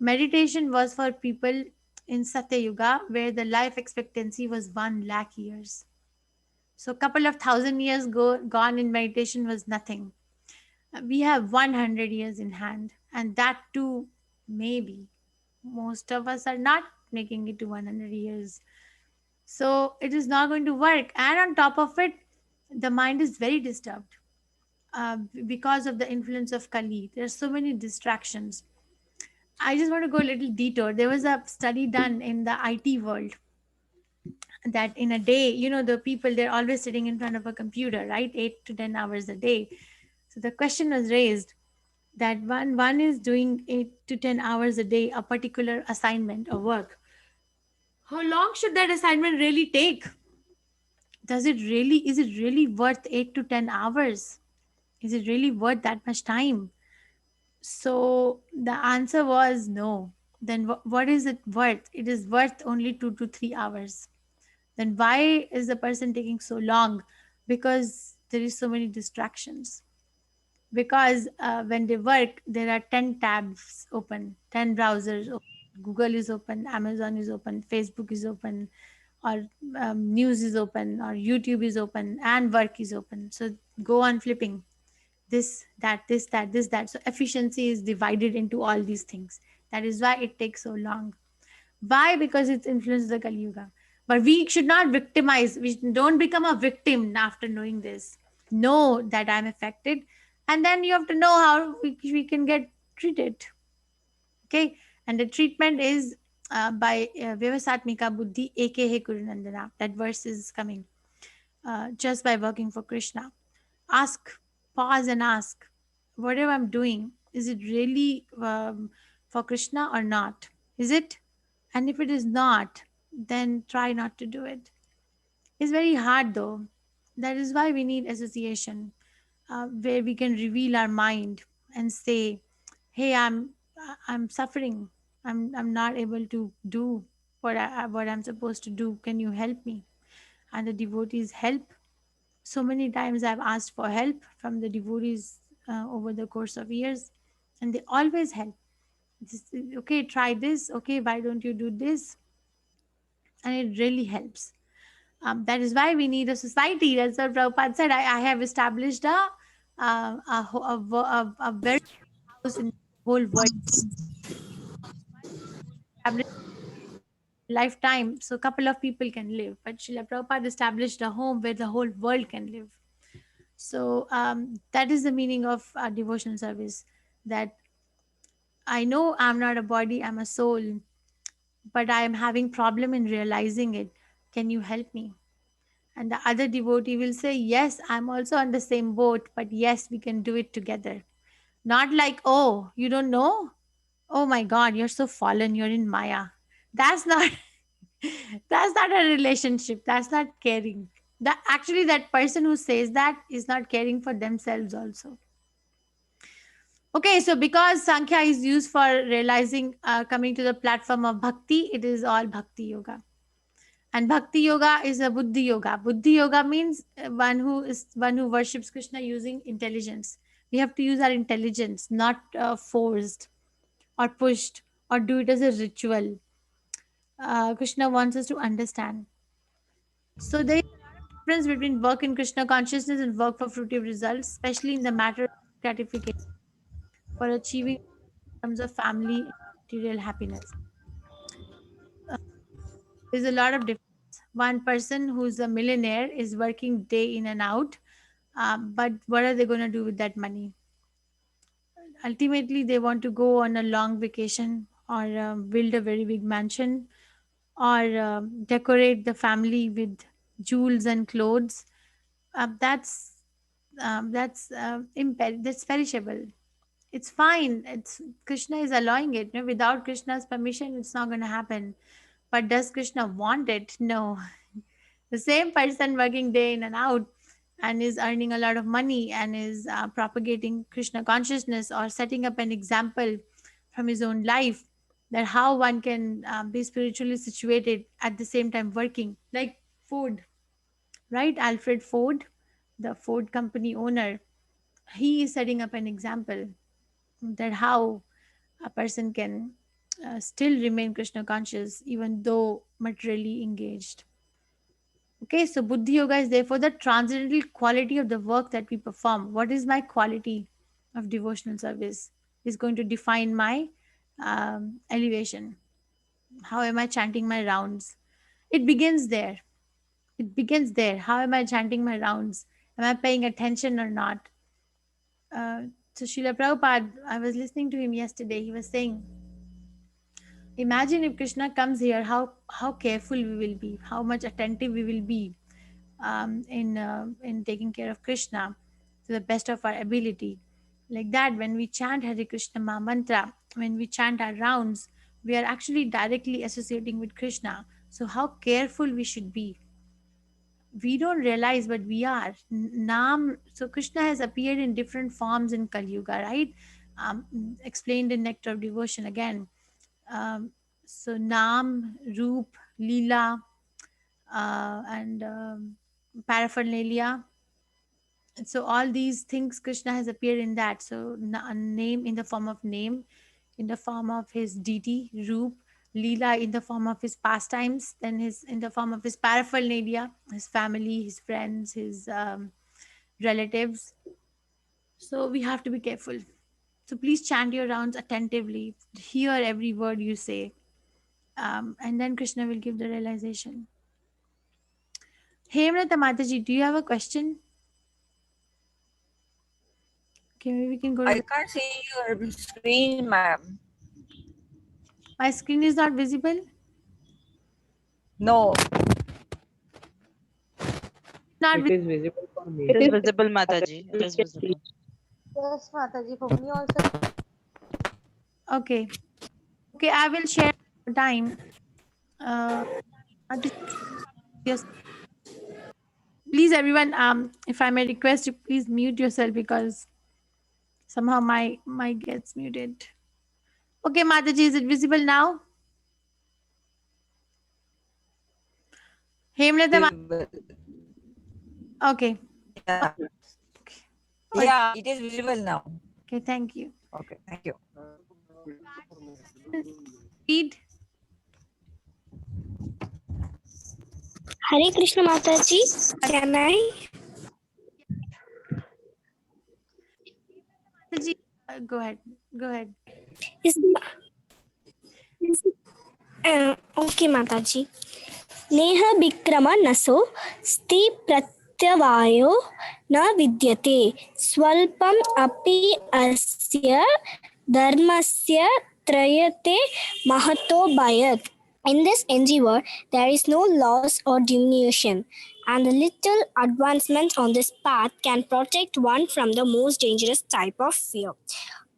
Meditation was for people in Satya Yuga, where the life expectancy was 1 lakh years. So a couple of thousand years gone in meditation was nothing. We have 100 years in hand, and that too, maybe most of us are not making it to 100 years. So it is not going to work. And on top of it, the mind is very disturbed because of the influence of Kali. There are so many distractions. I just want to go a little detour. There was a study done in the IT world that in a day, the people, they're always sitting in front of a computer, right? 8 to 10 hours a day. So the question was raised that one is doing 8 to 10 hours a day, a particular assignment or work. How long should that assignment really take? Is it really worth 8 to 10 hours? Is it really worth that much time? So the answer was no. Then what is it worth? It is worth only 2 to 3 hours. Then why is the person taking so long? Because there is so many distractions. Because when they work, there are 10 tabs open, 10 browsers open. Google is open, Amazon is open, Facebook is open, or news is open, or YouTube is open, and work is open. So go on flipping this, that, this, that, this, that. So efficiency is divided into all these things. That is why it takes so long. Why? Because it's influenced the Kali Yuga. But we should not victimize. We don't become a victim after knowing this. Know that I'm affected, and then you have to know how we can get treated. Okay, and the treatment is by Vyavasatmika Buddhi aka Kurunandana. That verse is coming. Just by working for Krishna. Pause and ask, whatever I'm doing, is it really for Krishna or not? Is it? And if it is not, then try not to do it. It's very hard though. That is why we need association, where we can reveal our mind and say, hey, I'm suffering. I'm not able to do what I'm supposed to do. Can you help me? And the devotees help. So many times I've asked for help from the devotees over the course of years, and they always help. Just, okay, try this. Okay, why don't you do this? And it really helps. That is why we need a society. That's what Prabhupada said. I have established a very house in the whole world. Established lifetime, so a couple of people can live. But Srila Prabhupada established a home where the whole world can live. So that is the meaning of devotional service. That I know I'm not a body, I'm a soul, but I am having problem in realizing it. Can you help me? And the other devotee will say, yes, I'm also on the same boat, but yes, we can do it together. Not like, oh, you don't know? Oh my God, you're so fallen, you're in Maya. That's not that's not a relationship. That's not caring. That actually that person who says that is not caring for themselves also. Okay, so because Sankhya is used for realizing, coming to the platform of bhakti, it is all bhakti yoga. And bhakti yoga is a buddhi yoga. Buddhi yoga means one who worships Krishna using intelligence. We have to use our intelligence, not forced or pushed or do it as a ritual. Krishna wants us to understand. So there is a lot of difference between work in Krishna consciousness and work for fruitive results, especially in the matter of gratification for achieving in terms of family and material happiness. There's a lot of difference. One person who's a millionaire is working day in and out, but what are they going to do with that money? Ultimately, they want to go on a long vacation or build a very big mansion or decorate the family with jewels and clothes. That's perishable. It's fine. It's Krishna is allowing it. No? Without Krishna's permission, it's not going to happen. But does Krishna want it? No. The same person working day in and out and is earning a lot of money and is propagating Krishna consciousness or setting up an example from his own life, that how one can be spiritually situated at the same time working, like Ford, right? Alfred Ford, the Ford company owner, he is setting up an example that how a person can still remain Krishna conscious even though materially engaged. Okay, so Buddhi Yoga is therefore the transcendental quality of the work that we perform. What is my quality of devotional service is going to define my elevation. How am I chanting my rounds? It begins there. It begins there. How am I chanting my rounds? Am I paying attention or not? So Srila Prabhupada, I was listening to him yesterday. He was saying, imagine if Krishna comes here, how careful we will be, how much attentive we will be in taking care of Krishna to the best of our ability. Like that, when we chant Hare Krishna Maha Mantra, when we chant our rounds, we are actually directly associating with Krishna. So how careful we should be. We don't realize, but we are. Naam. So Krishna has appeared in different forms in Kali Yuga, right? Explained in Nectar of Devotion again. So Naam, Roop, Leela, and paraphernalia. So all these things Krishna has appeared in that. So a name in the form of name, in the form of his deity, Roop, Leela in the form of his pastimes, then his in the form of his paraphernalia, his family, his friends, his relatives. So we have to be careful. So please chant your rounds attentively, hear every word you say, and then Krishna will give the realization. Hemrata Mataji, do you have a question? Okay, maybe we can go to I can't see your screen, ma'am. My screen is not visible? No. Not It is visible for me. It is visible, Mataji. It is visible. Yes, Mataji, for me also. Okay. Okay, I will share time. Yes. Please, everyone, if I may request you, please mute yourself because somehow my mic gets muted. Okay, Mataji, is it visible now? Hemlata, okay. Yeah. Okay. Yeah, it is visible now. Okay, thank you. Okay, thank you. Read. Hare Krishna Mataji, can I? Mataji, go ahead. Go ahead. Okay, Mataji. Neha Bikrama Naso Sti Pratyavayo Na Vidyate Swalpam Api Asya Dharmasya Trayate Mahato Bayat. In this endeavor, there is no loss or diminution, and a little advancement on this path can protect one from the most dangerous type of fear.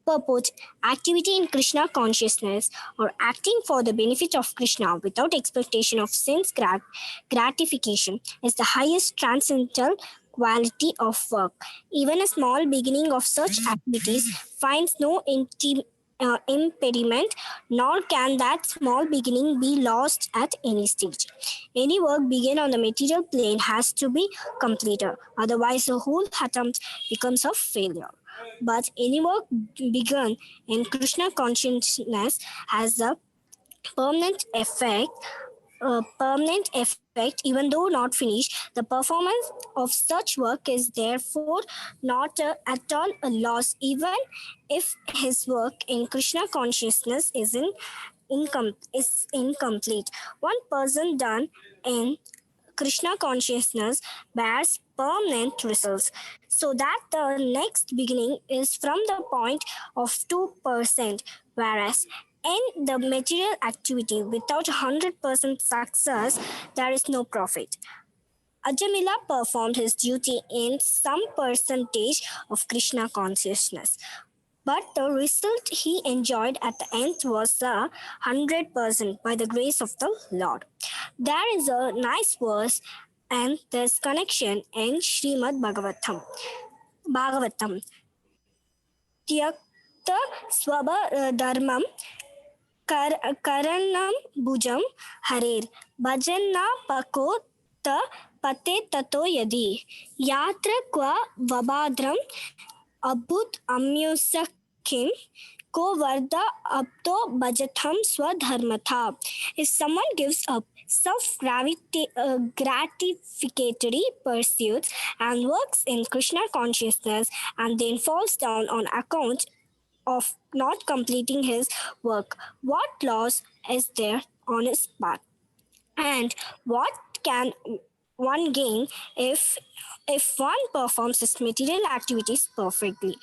Purport: activity in Krishna consciousness, or acting for the benefit of Krishna without expectation of sense gratification, is the highest transcendental quality of work. Even a small beginning of such activities finds no impediment, nor can that small beginning be lost at any stage. Any work begun on the material plane has to be completed, otherwise the whole attempt becomes a failure. But any work begun in Krishna consciousness has a permanent effect. Even though not finished. The performance of such work is therefore not at all a loss, even if his work in Krishna consciousness is incomplete. One person done in Krishna consciousness bears permanent results, so that the next beginning is from the point of 2%, whereas in the material activity without 100% success, there is no profit. Ajamila performed his duty in some percentage of Krishna consciousness, but the result he enjoyed at the end was 100% by the grace of the Lord. There is a nice verse and this connection in Srimad Bhagavatam. Tyakta swaba dharmam karanam bhujam harer bhajanna pako ta pate tato yadi yatra kwa vabadram abhut amyusakin ko varda abto bhajatham swadharmatha. If someone gives up self-gratificatory pursuits and works in Krishna consciousness and then falls down on account of not completing his work, what loss is there on his path? And what can one gain if one performs his material activities perfectly?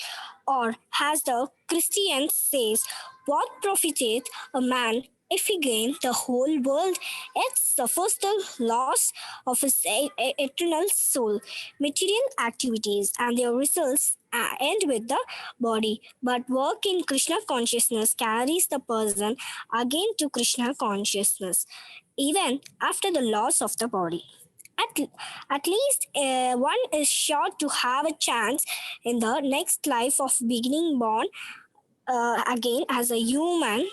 Or as the Christian says, what profiteth a man if he gain the whole world yet suffers the loss of his eternal soul? Material activities and their results end with the body, but work in Krishna consciousness carries the person again to Krishna consciousness, even after the loss of the body. At least one is sure to have a chance in the next life of beginning born again as a human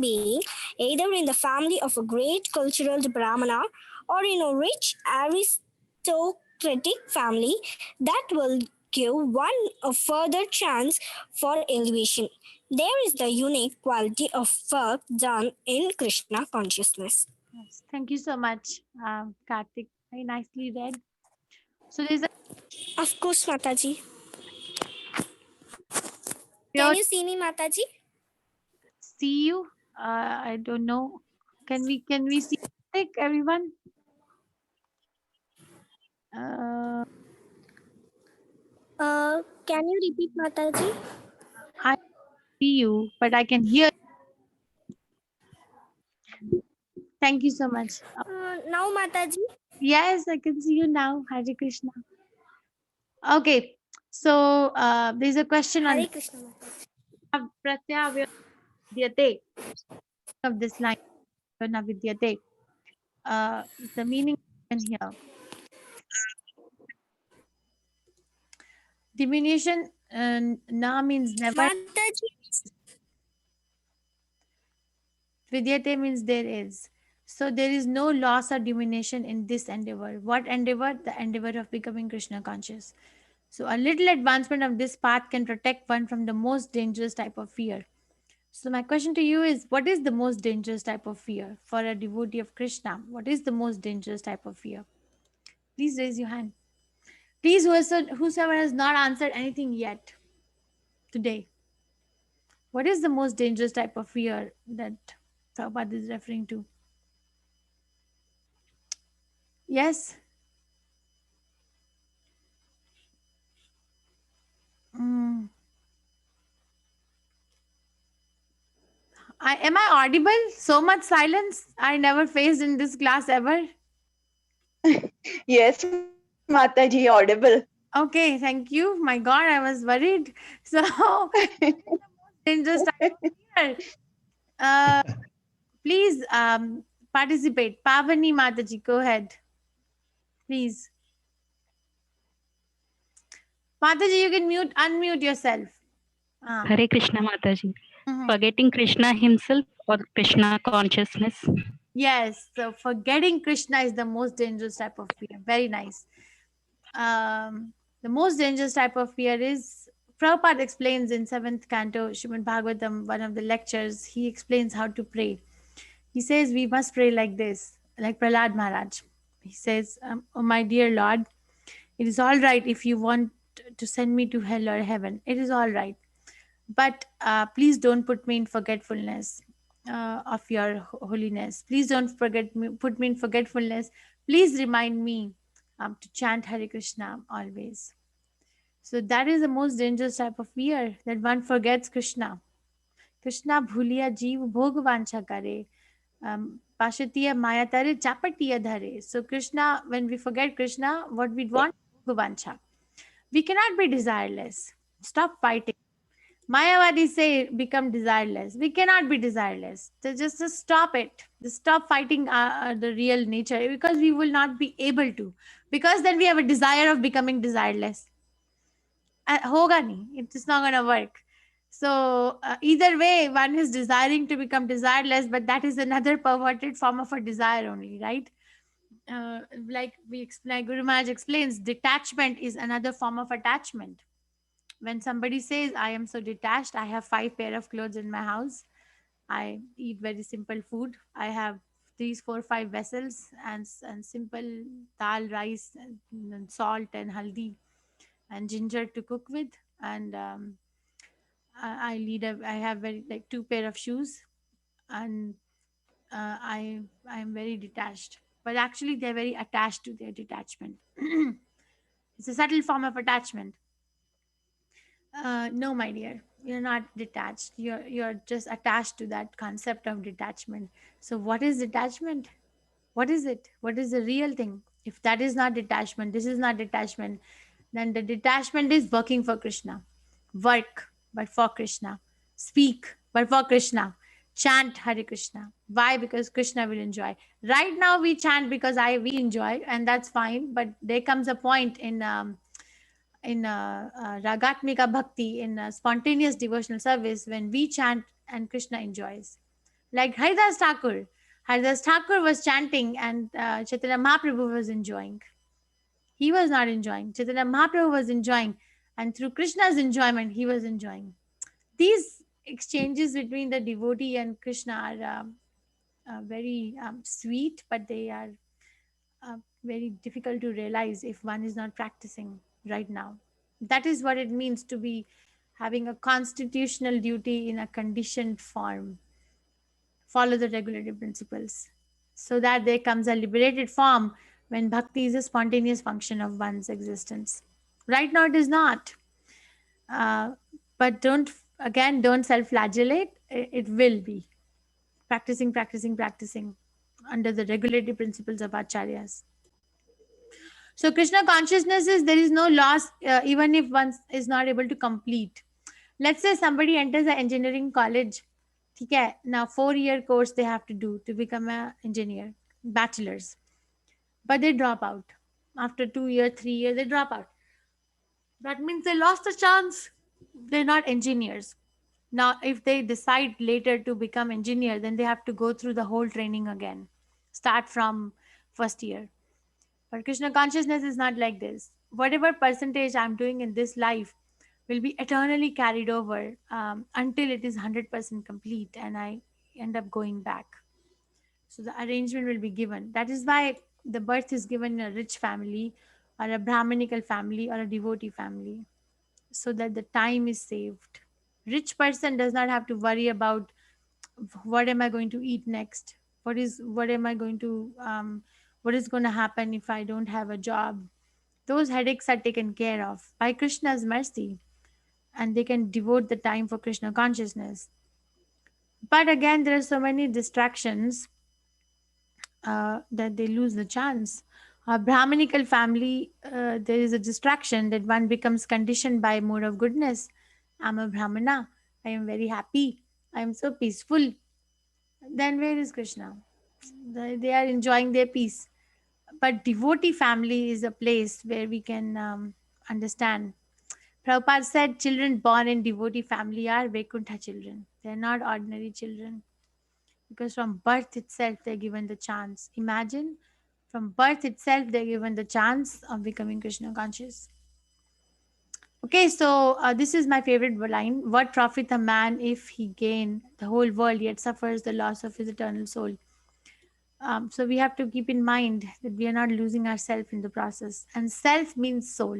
being, either in the family of a great cultural Brahmana or in a rich aristocratic family. That will give one a further chance for elevation. There is the unique quality of work done in Krishna consciousness. Yes, thank you so much, Karthik. Very nicely read. So there's a. Of course, Mataji. Can you see me, Mataji? See you. I don't know. Can we see Karthik, everyone? Can you repeat, Mataji? I see you, but I can hear. Thank you so much. Now, Mataji? Yes, I can see you now. Hare Krishna. Okay, so there's a question on Hare Krishna, Mataji. Pratyavyate of this line. Navidyate. The meaning in here. Diminution na means never. Mataji. Vidyate means there is. So there is no loss or diminution in this endeavor. What endeavor? The endeavor of becoming Krishna conscious. So a little advancement of this path can protect one from the most dangerous type of fear. So my question to you is, what is the most dangerous type of fear for a devotee of Krishna? What is the most dangerous type of fear? Please raise your hand. Please, whosoever has not answered anything yet today, what is the most dangerous type of fear that Prabhupada is referring to? Yes? Mm. Am I audible? So much silence I never faced in this class ever. Yes, Mataji, audible. Okay, thank you. My God, I was worried. So, dangerous type of fear. Please participate. Pavani Mataji, go ahead. Please. Mataji, you can unmute yourself. Hare Krishna Mataji. Mhm. Forgetting Krishna himself or Krishna consciousness? Yes, so forgetting Krishna is the most dangerous type of fear. Very nice. The most dangerous type of fear is, Prabhupada explains in 7th canto, Srimad Bhagavatam, one of the lectures, he explains how to pray. He says we must pray like this, like Prahlad Maharaj. He says, oh my dear Lord, it is all right if you want to send me to hell or heaven. It is all right. But please don't put me in forgetfulness of your holiness. Please don't put me in forgetfulness. Please remind me to chant Hare Krishna always. So that is the most dangerous type of fear, that one forgets Krishna. Krishna bhuliya jeev bhog vancha kare. Pashatiya maya tare chapatiya dhare. So Krishna, when we forget Krishna, what we want, bhog vancha. We cannot be desireless. Stop fighting. Mayavadi say become desireless. We cannot be desireless. So just stop it. Just stop fighting the real nature, because we will not be able to. Because then we have a desire of becoming desireless. Hoga nahi. It's not going to work. So either way, one is desiring to become desireless, but that is another perverted form of a desire only, right? Like we explain, Guru Maharaj explains, detachment is another form of attachment. When somebody says, I am so detached, I have 5 pair of clothes in my house, I eat very simple food, I have 3, 4, 5 vessels and simple dal, rice, and salt and haldi and ginger to cook with, and I have very like 2 pair of shoes, and I'm very detached. But actually, they're very attached to their detachment. It's a subtle form of attachment. No, my dear, you're not detached. You're just attached to that concept of detachment. So, what is detachment? What is it? What is the real thing? If that is not detachment, this is not detachment, then the detachment is working for Krishna. Work, but for Krishna. Speak, but for Krishna. Chant Hare Krishna. Why? Because Krishna will enjoy. Right now we chant because we enjoy, and that's fine. But there comes a point in Ragatmika Bhakti, in spontaneous devotional service, when we chant and Krishna enjoys. Like Haridas Thakur. Haridas Thakur was chanting and Chaitanya Mahaprabhu was enjoying. He was not enjoying. Chaitanya Mahaprabhu was enjoying. And through Krishna's enjoyment, he was enjoying. These exchanges between the devotee and Krishna are very sweet, but they are very difficult to realize if one is not practicing right now. That is what it means to be having a constitutional duty in a conditioned form. Follow the regulative principles, so that there comes a liberated form when bhakti is a spontaneous function of one's existence. Right now it is not. But don't self-flagellate. It will be. Practicing under the regulative principles of acharyas. So Krishna consciousness is, there is no loss even if one is not able to complete. Let's say somebody enters an engineering college. Okay, now 4-year course they have to do to become an engineer, bachelor's. But they drop out. After 2 years, 3 years, they drop out. That means they lost the chance. They're not engineers. Now, if they decide later to become engineer, then they have to go through the whole training again, start from first year. But Krishna consciousness is not like this. Whatever percentage I'm doing in this life will be eternally carried over until it is 100% complete and I end up going back. So the arrangement will be given. That is why the birth is given in a rich family or a Brahminical family or a devotee family, so that the time is saved. Rich person does not have to worry about what am I going to eat next, what am I going to what is going to happen if I don't have a job. Those headaches are taken care of by Krishna's mercy, and they can devote the time for Krishna consciousness. But again, there are so many distractions that they lose the chance. A Brahminical family, there is a distraction that one becomes conditioned by mode of goodness. I'm a Brahmana. I am very happy. I am so peaceful. Then where is Krishna? They are enjoying their peace. But devotee family is a place where we can understand. Prabhupada said children born in devotee family are Vaikuntha children. They are not ordinary children, because from birth itself they're given the chance. Imagine, from birth itself they're given the chance of becoming Krishna conscious. Okay, so this is my favorite line. What profit a man if he gain the whole world yet suffers the loss of his eternal soul? So we have to keep in mind that we are not losing ourselves in the process. And self means soul.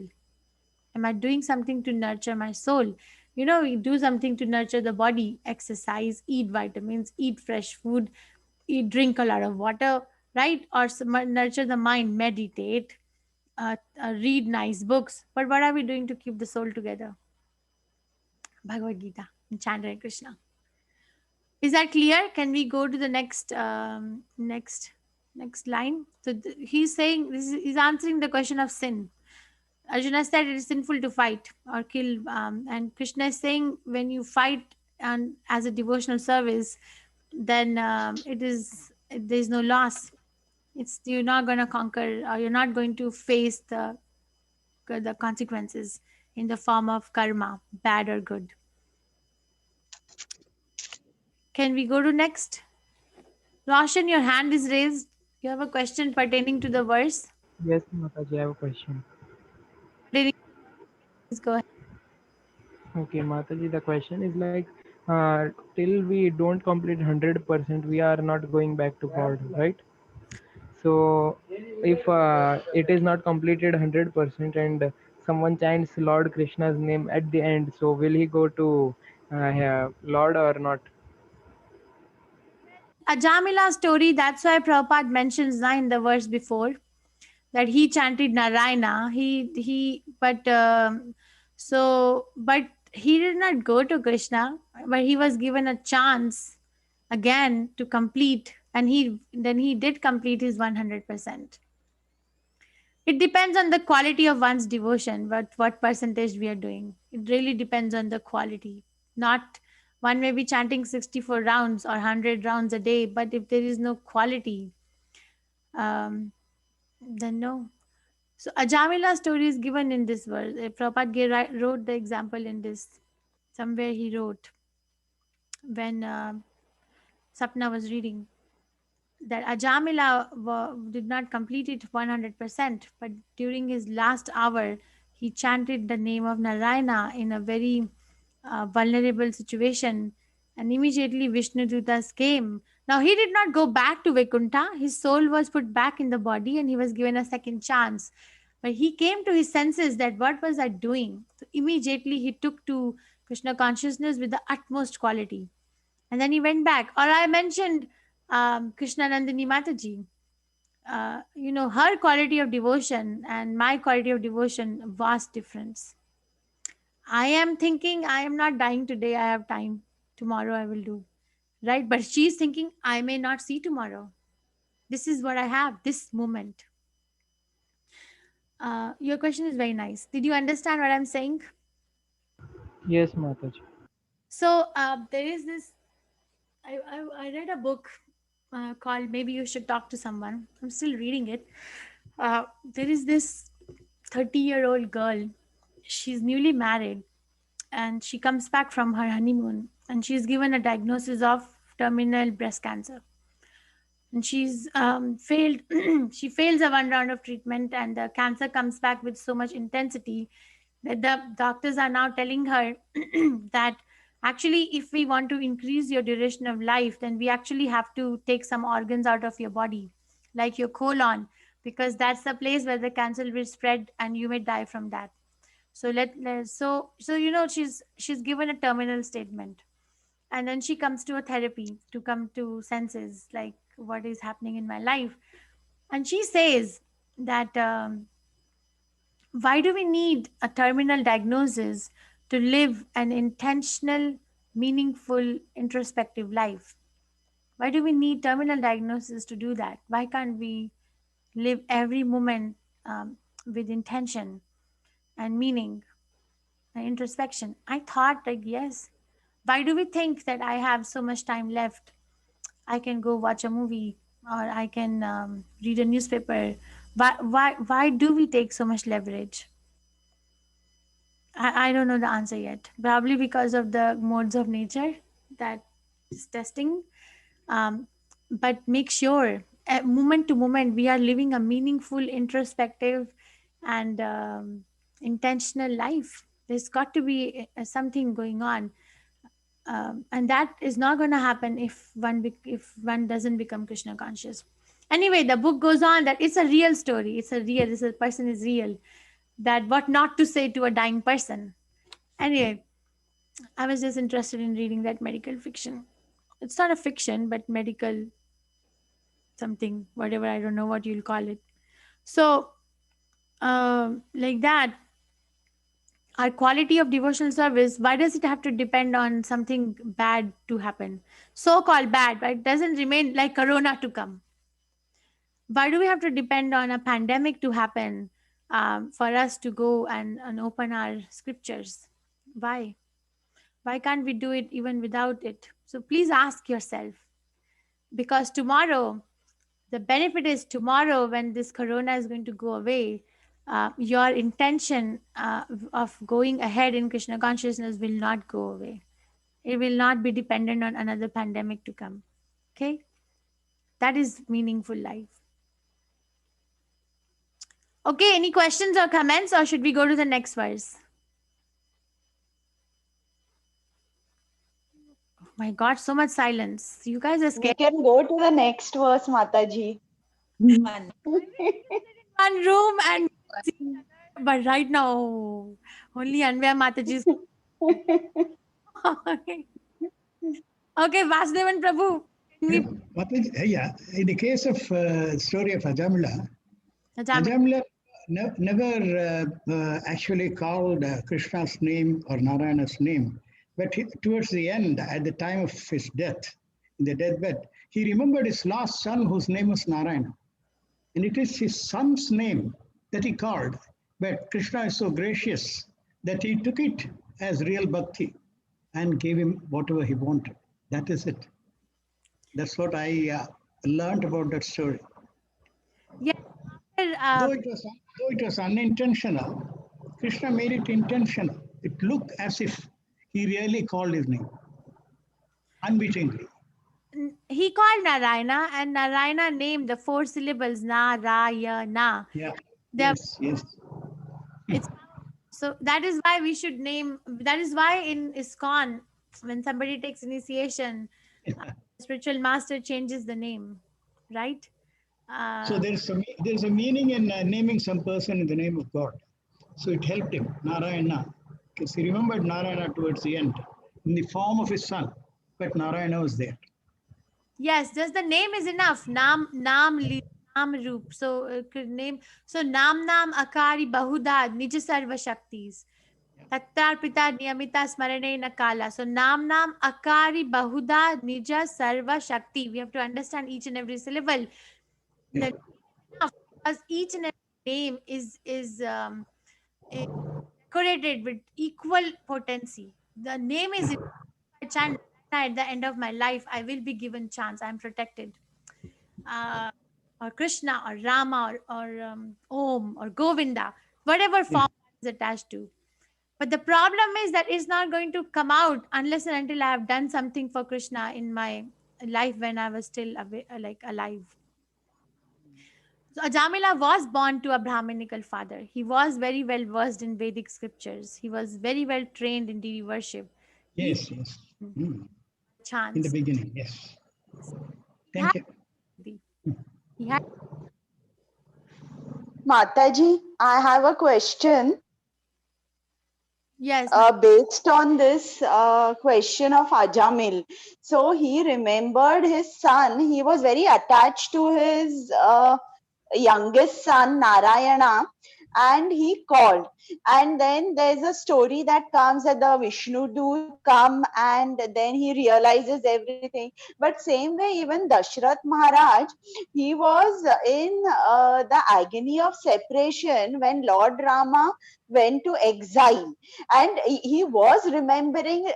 Am I doing something to nurture my soul? You know, we do something to nurture the body, exercise, eat vitamins, eat fresh food, drink a lot of water, right? Or nurture the mind, meditate, read nice books. But what are we doing to keep the soul together? Bhagavad Gita, chant Hare Krishna. Is that clear? Can we go to the next next line? So he's saying he's answering the question of sin. Arjuna said it is sinful to fight or kill, and Krishna is saying when you fight and as a devotional service, then there is no loss. It's you're not going to conquer, or you're not going to face the consequences in the form of karma, bad or good. Can we go to next? Roshan, your hand is raised. You have a question pertaining to the verse. Yes, Mataji, I have a question. Please go ahead. Okay, Mataji, the question is like, till we don't complete 100%, we are not going back to God, right? So, if it is not completed 100% and someone chants Lord Krishna's name at the end, so will he go to Lord or not? Ajamila story, that's why Prabhupada mentions in the verse before that he chanted Narayana. But he did not go to Krishna, but he was given a chance again to complete, and he did complete his 100%. It depends on the quality of one's devotion, but what percentage we are doing. It really depends on the quality. Not one may be chanting 64 rounds or 100 rounds a day, but if there is no quality, then no. So Ajamila story is given in this verse. Prabhupada wrote the example in this. Somewhere he wrote when Sapna was reading that Ajamila did not complete it 100%, but during his last hour, he chanted the name of Narayana in a very vulnerable situation, and immediately Vishnu Dutas came. Now, he did not go back to Vaikuntha. His soul was put back in the body and he was given a second chance. But he came to his senses that what was I doing? So immediately he took to Krishna consciousness with the utmost quality. And then he went back. Or I mentioned Krishna Nandini Mataji. Her quality of devotion and my quality of devotion, vast difference. I am thinking I am not dying today. I have time. Tomorrow I will do. Right? But she's thinking I may not see tomorrow. This is what I have, this moment. Your question is very nice. Did you understand what I'm saying? Yes, Mataji. So there is this, I read a book called Maybe You Should Talk to Someone. I'm still reading it. There is this 30-year-old girl. She's newly married. and she comes back from her honeymoon, and she's given a diagnosis of terminal breast cancer. And she's failed. She fails a one round of treatment, and the cancer comes back with so much intensity that the doctors are now telling her that actually, if we want to increase your duration of life, then we actually have to take some organs out of your body, like your colon, because that's the place where the cancer will spread, and you may die from that. So she's given a terminal statement, and then she comes to a therapy to come to senses, like what is happening in my life. And she says that why do we need a terminal diagnosis to live an intentional, meaningful, introspective life? Why do we need terminal diagnosis to do that? Why can't we live every moment with intention and meaning and introspection? I thought, like, yes. Why do we think that I have so much time left? I can go watch a movie, or I can read a newspaper. Why do we take so much leverage? I don't know the answer yet. Probably because of the modes of nature that is testing. But make sure, moment to moment, we are living a meaningful, introspective, and intentional life. There's got to be something going on. And that is not going to happen if one doesn't become Krishna conscious. Anyway, the book goes on that it's a real story. This person is real. That what not to say to a dying person. Anyway, I was just interested in reading that medical fiction. It's not a fiction, but medical something, whatever, I don't know what you'll call it. So, like that, our quality of devotional service, why does it have to depend on something bad to happen? So-called bad, right? Doesn't remain like Corona to come. Why do we have to depend on a pandemic to happen for us to go and open our scriptures? Why? Why can't we do it even without it? So please ask yourself, because tomorrow, the benefit is tomorrow when this Corona is going to go away, your intention of going ahead in Krishna consciousness will not go away. It will not be dependent on another pandemic to come. Okay? That is meaningful life. Okay, any questions or comments, or should we go to the next verse? Oh my God, so much silence. You guys are We scared. can go to the next verse, Mataji. One. One room and see each other, but right now only Anvaya Mataji's. Okay, Vasudevan Prabhu. Yeah, in the case of story of Ajamila, Ajamila never actually called Krishna's name or Narayana's name, but towards the end, at the time of his death, in the deathbed, he remembered his last son whose name was Narayana. And it is his son's name that he called. But Krishna is so gracious that he took it as real bhakti and gave him whatever he wanted. That is it. That's what I learned about that story. Yeah. Though it was unintentional, Krishna made it intentional. It looked as if he really called his name, unwittingly. He called Narayana, and Narayana named the 4 syllables Narayana. Yeah. Yes. Yes. So that is why we should name. That is why in ISKCON, when somebody takes initiation, spiritual master changes the name, right? So there's a meaning in naming some person in the name of God. So it helped him, Narayana, because he remembered Narayana towards the end in the form of his son, but Narayana was there. Yes, just the name is enough. Nam Roop. So name. So Nam Akari Bahuda Nija Sarva Shaktis. Tattar Pita Niyamita Smarane Nakala. So Nam Akari Bahuda Nija Sarva Shakti. We have to understand each and every syllable. Yeah. Because each and every name is decorated with equal potency. The name is I chant at the end of my life, I will be given chance. I'm protected. Or Krishna or Rama or Om or Govinda, whatever form is attached to. But the problem is that it's not going to come out unless and until I have done something for Krishna in my life when I was still alive. So Ajamila was born to a Brahminical father. He was very well versed in Vedic scriptures. He was very well trained in deity worship. Yes, yes. Chance. In the beginning, yes. Thank you. He had Mataji, I have a question. Yes. Based on this question of Ajamil, so he remembered his son. He was very attached to his youngest son Narayana, and he called. And then there's a story that comes that the Vishnu Doot come, and then he realizes everything. But same way, even Dashrath Maharaj, he was in the agony of separation when Lord Rama went to exile, and he was remembering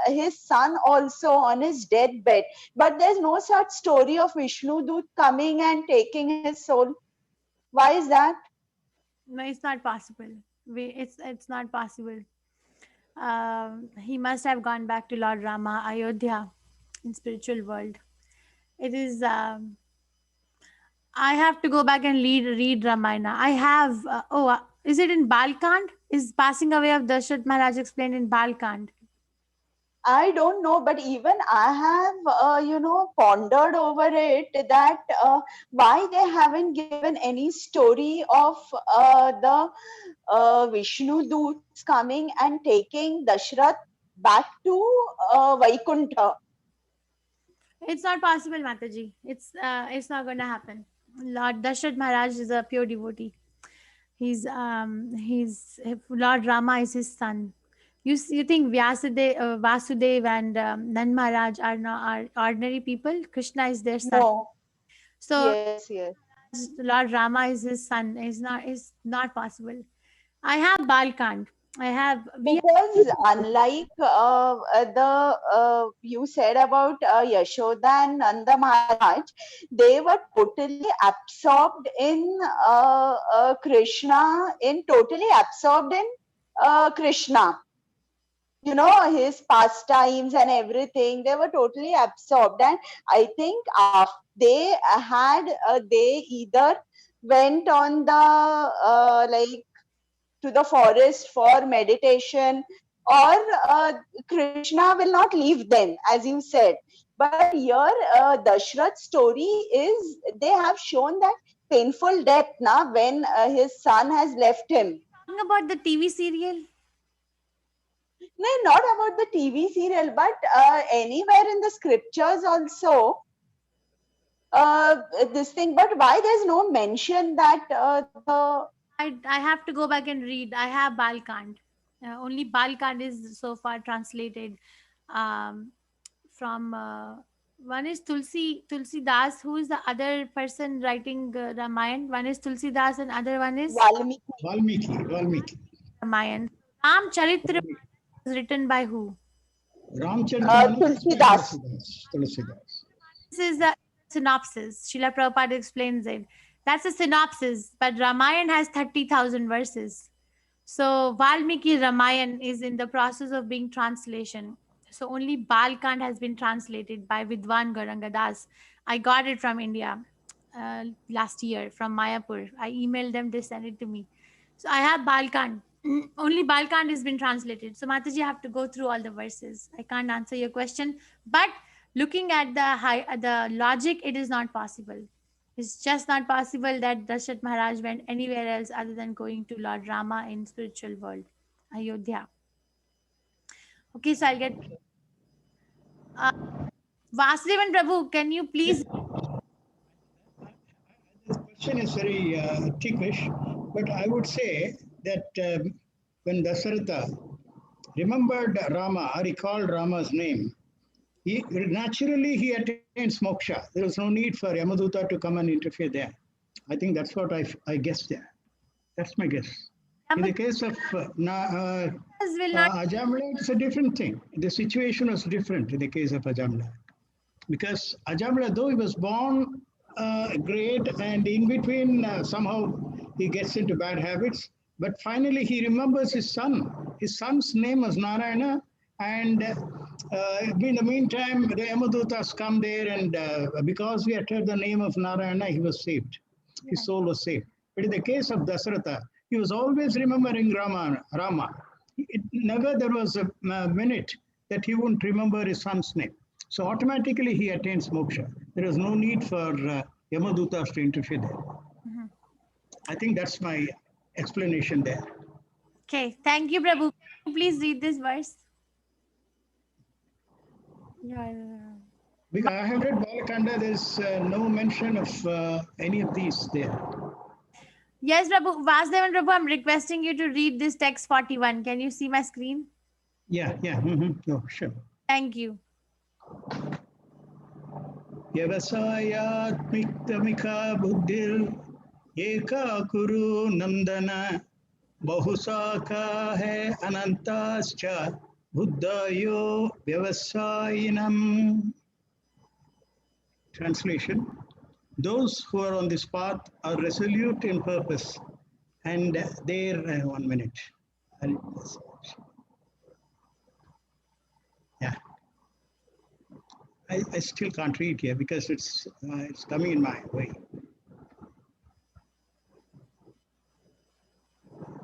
his son also on his deathbed. But there's no such story of Vishnu Doot coming and taking his soul. Why is that? No, it's not possible. It's not possible. He must have gone back to Lord Rama, Ayodhya, in spiritual world. It is. I have to go back and read Ramayana. I have. Is it in Balkand? Is passing away of Dashrath Maharaj explained in Balkand? I don't know, but even I have, pondered over it that why they haven't given any story of the Vishnu Doots coming and taking Dashrath back to Vaikuntha. It's not possible, Mataji. It's not going to happen. Lord Dashrath Maharaj is a pure devotee. He's Lord Rama is his son. You think Vasudev and Nand Maharaj are ordinary people? Krishna is their son. No. So yes. Lord Rama is his son. Is not possible. I have Balkand. Because unlike you said about Yashoda and Nanda Maharaj, they were totally absorbed in Krishna, Krishna. His pastimes and everything, they were totally absorbed. And I think they either went on the to the forest for meditation, or Krishna will not leave them, as you said. But here Dashrath's story is, they have shown that painful death when his son has left him. Talking about the TV serial? No, not about the TV serial, but anywhere in the scriptures also this thing. But why there's no mention that I have to go back and read. I have Balkand. Only Balkand is so far translated from one is Tulsi Das, who is the other person writing Ramayana. One is Tulsi Das and other one is Valmiki. Ramayana. Ramcharitra is written by who? Ramcharitra Tulsi Das. This is the synopsis. Srila Prabhupada explains it. That's a synopsis, but Ramayana has 30,000 verses. So Valmiki Ramayana is in the process of being translation. So only Balkand has been translated by Vidwan Gauranga Das. I got it from India last year from Mayapur. I emailed them, they sent it to me. So I have Balkand. Only Balkand has been translated. So Mataji, I have to go through all the verses. I can't answer your question, but looking at the logic, it is not possible. It's just not possible that Dashrath Maharaj went anywhere else other than going to Lord Rama in spiritual world, Ayodhya. Okay, so I'll get Vasudevan Prabhu, can you please? This question is very ticklish, but I would say that when Dasaratha remembered Rama, or recalled Rama's name, he attains moksha. There was no need for Yamaduta to come and interfere there. I think that's what I guess there. That's my guess. In the case of Ajamila, it's a different thing. The situation was different in the case of Ajamila. Because Ajamila, though he was born great, and in between somehow he gets into bad habits, but finally he remembers his son his son's name was Narayana, and in the meantime, the Yamadutas come there, and because we uttered the name of Narayana, he was saved. His soul was saved. But in the case of Dasaratha, he was always remembering Rama. Never there was a minute that he wouldn't remember his son's name. So automatically he attains moksha. There is no need for Yamadutas to interfere there. I think that's my explanation there. Okay, thank you, Prabhu. Please read this verse. Yeah. Because I have read Balakanda, there's no mention of any of these there. Yes, Prabhu. Vasudevan Prabhu, I'm requesting you to read this text 41. Can you see my screen? Yeah. Oh, sure. Thank you. Vyavasayatmiktamika buddhir eka kuru nandana bahusaka hai anantascha buddhayo vyavasayinam. Translation: those who are on this path are resolute in purpose, and their 1 minute. Yeah, I still can't read here because it's coming in my way.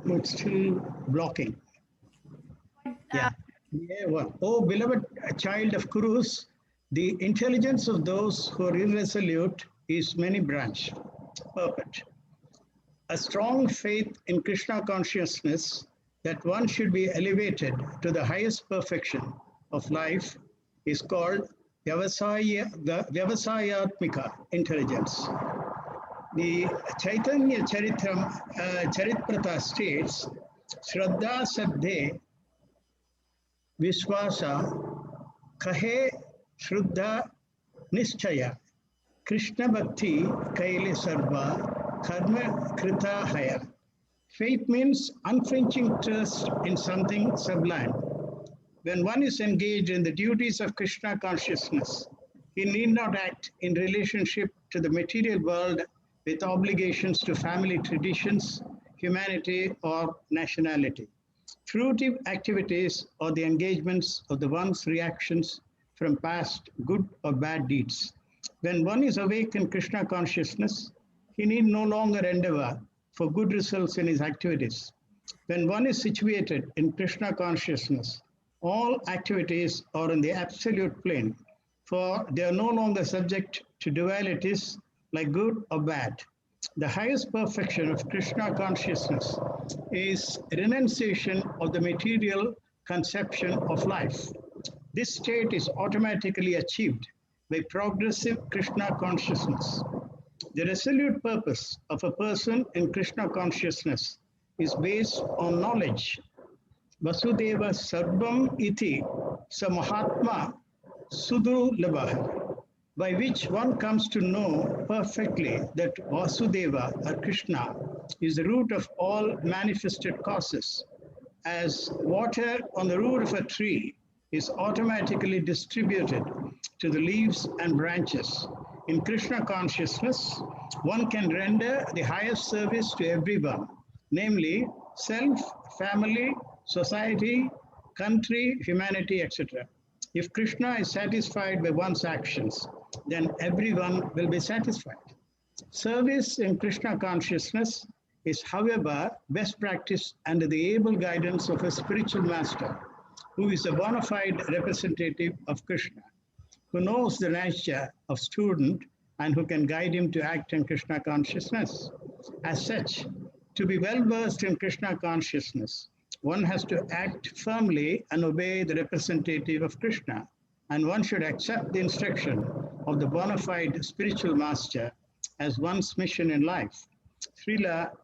It's still blocking. Yeah. Oh, beloved child of Kurus, the intelligence of those who are irresolute is many-branched. Perfect. A strong faith in Krishna consciousness that one should be elevated to the highest perfection of life is called Vyavasayatmika intelligence. The Chaitanya Charitprata states, Shraddha Saddhe Vishwasa Kahe Shraddha Nischaya Krishna Bhakti Kaili Sarva Karma Krita Haya. Faith means unflinching trust in something sublime. When one is engaged in the duties of Krishna consciousness, he need not act in relationship to the material world with obligations to family traditions, humanity, or nationality. Fruitive activities are the engagements of the one's reactions from past good or bad deeds. When one is awake in Krishna consciousness, he need no longer endeavor for good results in his activities. When one is situated in Krishna consciousness, all activities are in the absolute plane, for they are no longer subject to dualities like good or bad. The highest perfection of Krishna consciousness is renunciation of the material conception of life. This state is automatically achieved by progressive Krishna consciousness. The resolute purpose of a person in Krishna consciousness is based on knowledge. Vasudeva Sarvam iti sa Mahatma Sudurlabha, by which one comes to know perfectly that Vasudeva or Krishna is the root of all manifested causes. As water on the root of a tree is automatically distributed to the leaves and branches, in Krishna consciousness, one can render the highest service to everyone, namely self, family, society, country, humanity, etc. If Krishna is satisfied by one's actions, then everyone will be satisfied. Service in Krishna consciousness is, however, best practiced under the able guidance of a spiritual master, who is a bona fide representative of Krishna, who knows the nature of student and who can guide him to act in Krishna consciousness. As such, to be well versed in Krishna consciousness, one has to act firmly and obey the representative of Krishna, and one should accept the instruction of the bona fide spiritual master as one's mission in life. Srila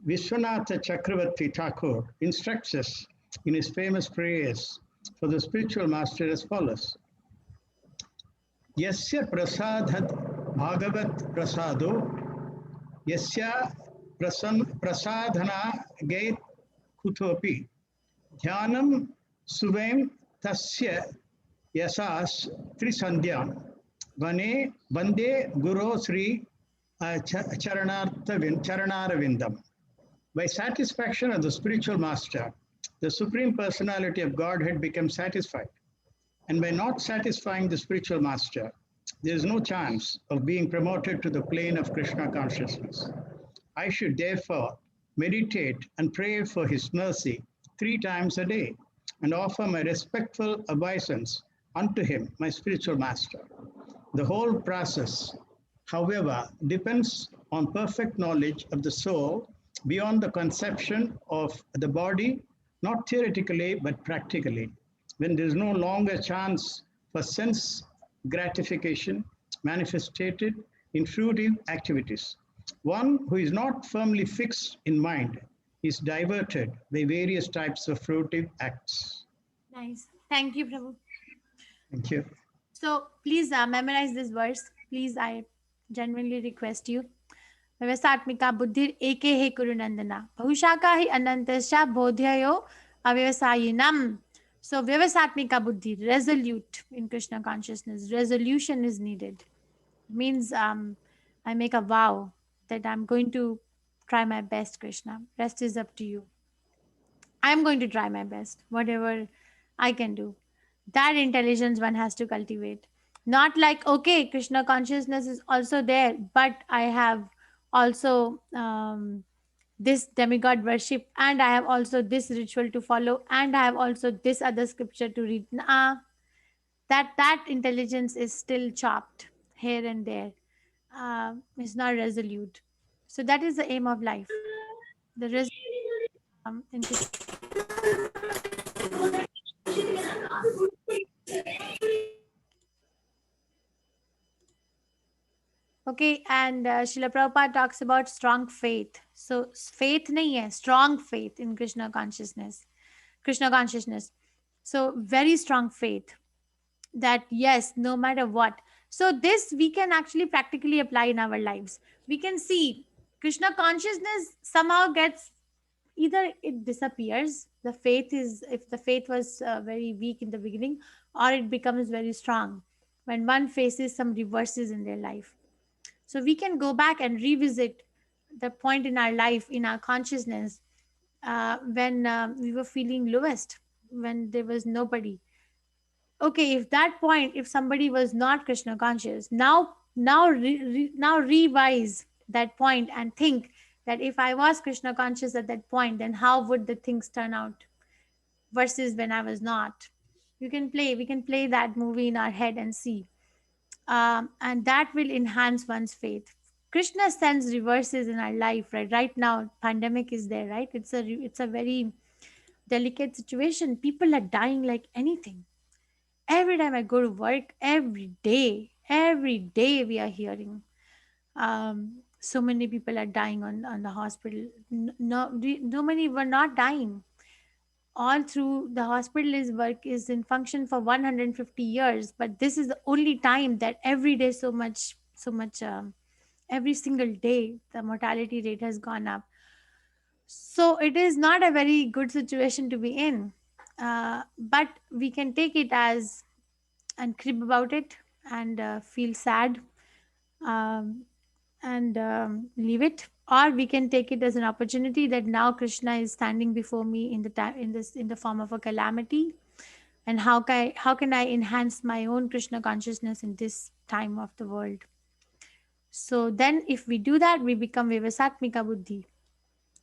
Vishwanatha Chakravarti Thakur instructs us in his famous prayers for the spiritual master as follows. Yasya prasadhat bhagavat prasado, yasya prasadhana gait kutopi, dhyanam suvem tasya yasas trisandhyam, vane vande guru sri charanaravindam. By satisfaction of the spiritual master, the Supreme Personality of Godhead becomes satisfied. And by not satisfying the spiritual master, there is no chance of being promoted to the plane of Krishna consciousness. I should therefore meditate and pray for his mercy 3 times a day and offer my respectful obeisance unto him, my spiritual master. The whole process, however, depends on perfect knowledge of the soul beyond the conception of the body, not theoretically, but practically. When there is no longer chance for sense gratification manifested in fruitive activities. One who is not firmly fixed in mind is diverted by various types of fruitive acts. Nice. Thank you, Prabhu. Thank you. So please memorize this verse. Please, I genuinely request you. Vyavasatmika buddhir eke he kurunandana. Bhahushaka hi anantasya bodhyayo avyavasayinam. So Vyavasatmika buddhi, resolute in Krishna consciousness. Resolution is needed. It means I make a vow that I'm going to try my best, Krishna. Rest is up to you. I'm going to try my best, whatever I can do. That intelligence one has to cultivate. Not like, okay, Krishna consciousness is also there, but I have also this demigod worship, and I have also this ritual to follow, and I have also this other scripture to read. That intelligence is still chopped here and there. It's not resolute. So that is the aim of life. The Okay, and Srila Prabhupada talks about strong faith. So faith nahi hai, strong faith in Krishna consciousness. So very strong faith that yes, no matter what. So this we can actually practically apply in our lives. We can see Krishna consciousness somehow gets, either it disappears, the faith is, if the faith was very weak in the beginning, or it becomes very strong when one faces some reverses in their life. So we can go back and revisit the point in our life, in our consciousness, when we were feeling lowest, when there was nobody. Okay, if that point, if somebody was not Krishna conscious, now revise that point and think that if I was Krishna conscious at that point, then how would the things turn out versus when I was not. We can play that movie in our head and see. And that will enhance one's faith. Krishna sends reverses in our life, right? Right now, pandemic is there, right? It's a very delicate situation. People are dying like anything. Every time I go to work, every day we are hearing so many people are dying on the hospital. No many were not dying. All through the hospital's work is in function for 150 years, but this is the only time that every day so much every single day the mortality rate has gone up. So it is not a very good situation to be in, but we can take it as and crib about it and feel sad and leave it, or we can take it as an opportunity that now Krishna is standing before me in the form of a calamity, and how can I enhance my own Krishna consciousness in this time of the world. So then if we do that, we become Vyavasatmika buddhi,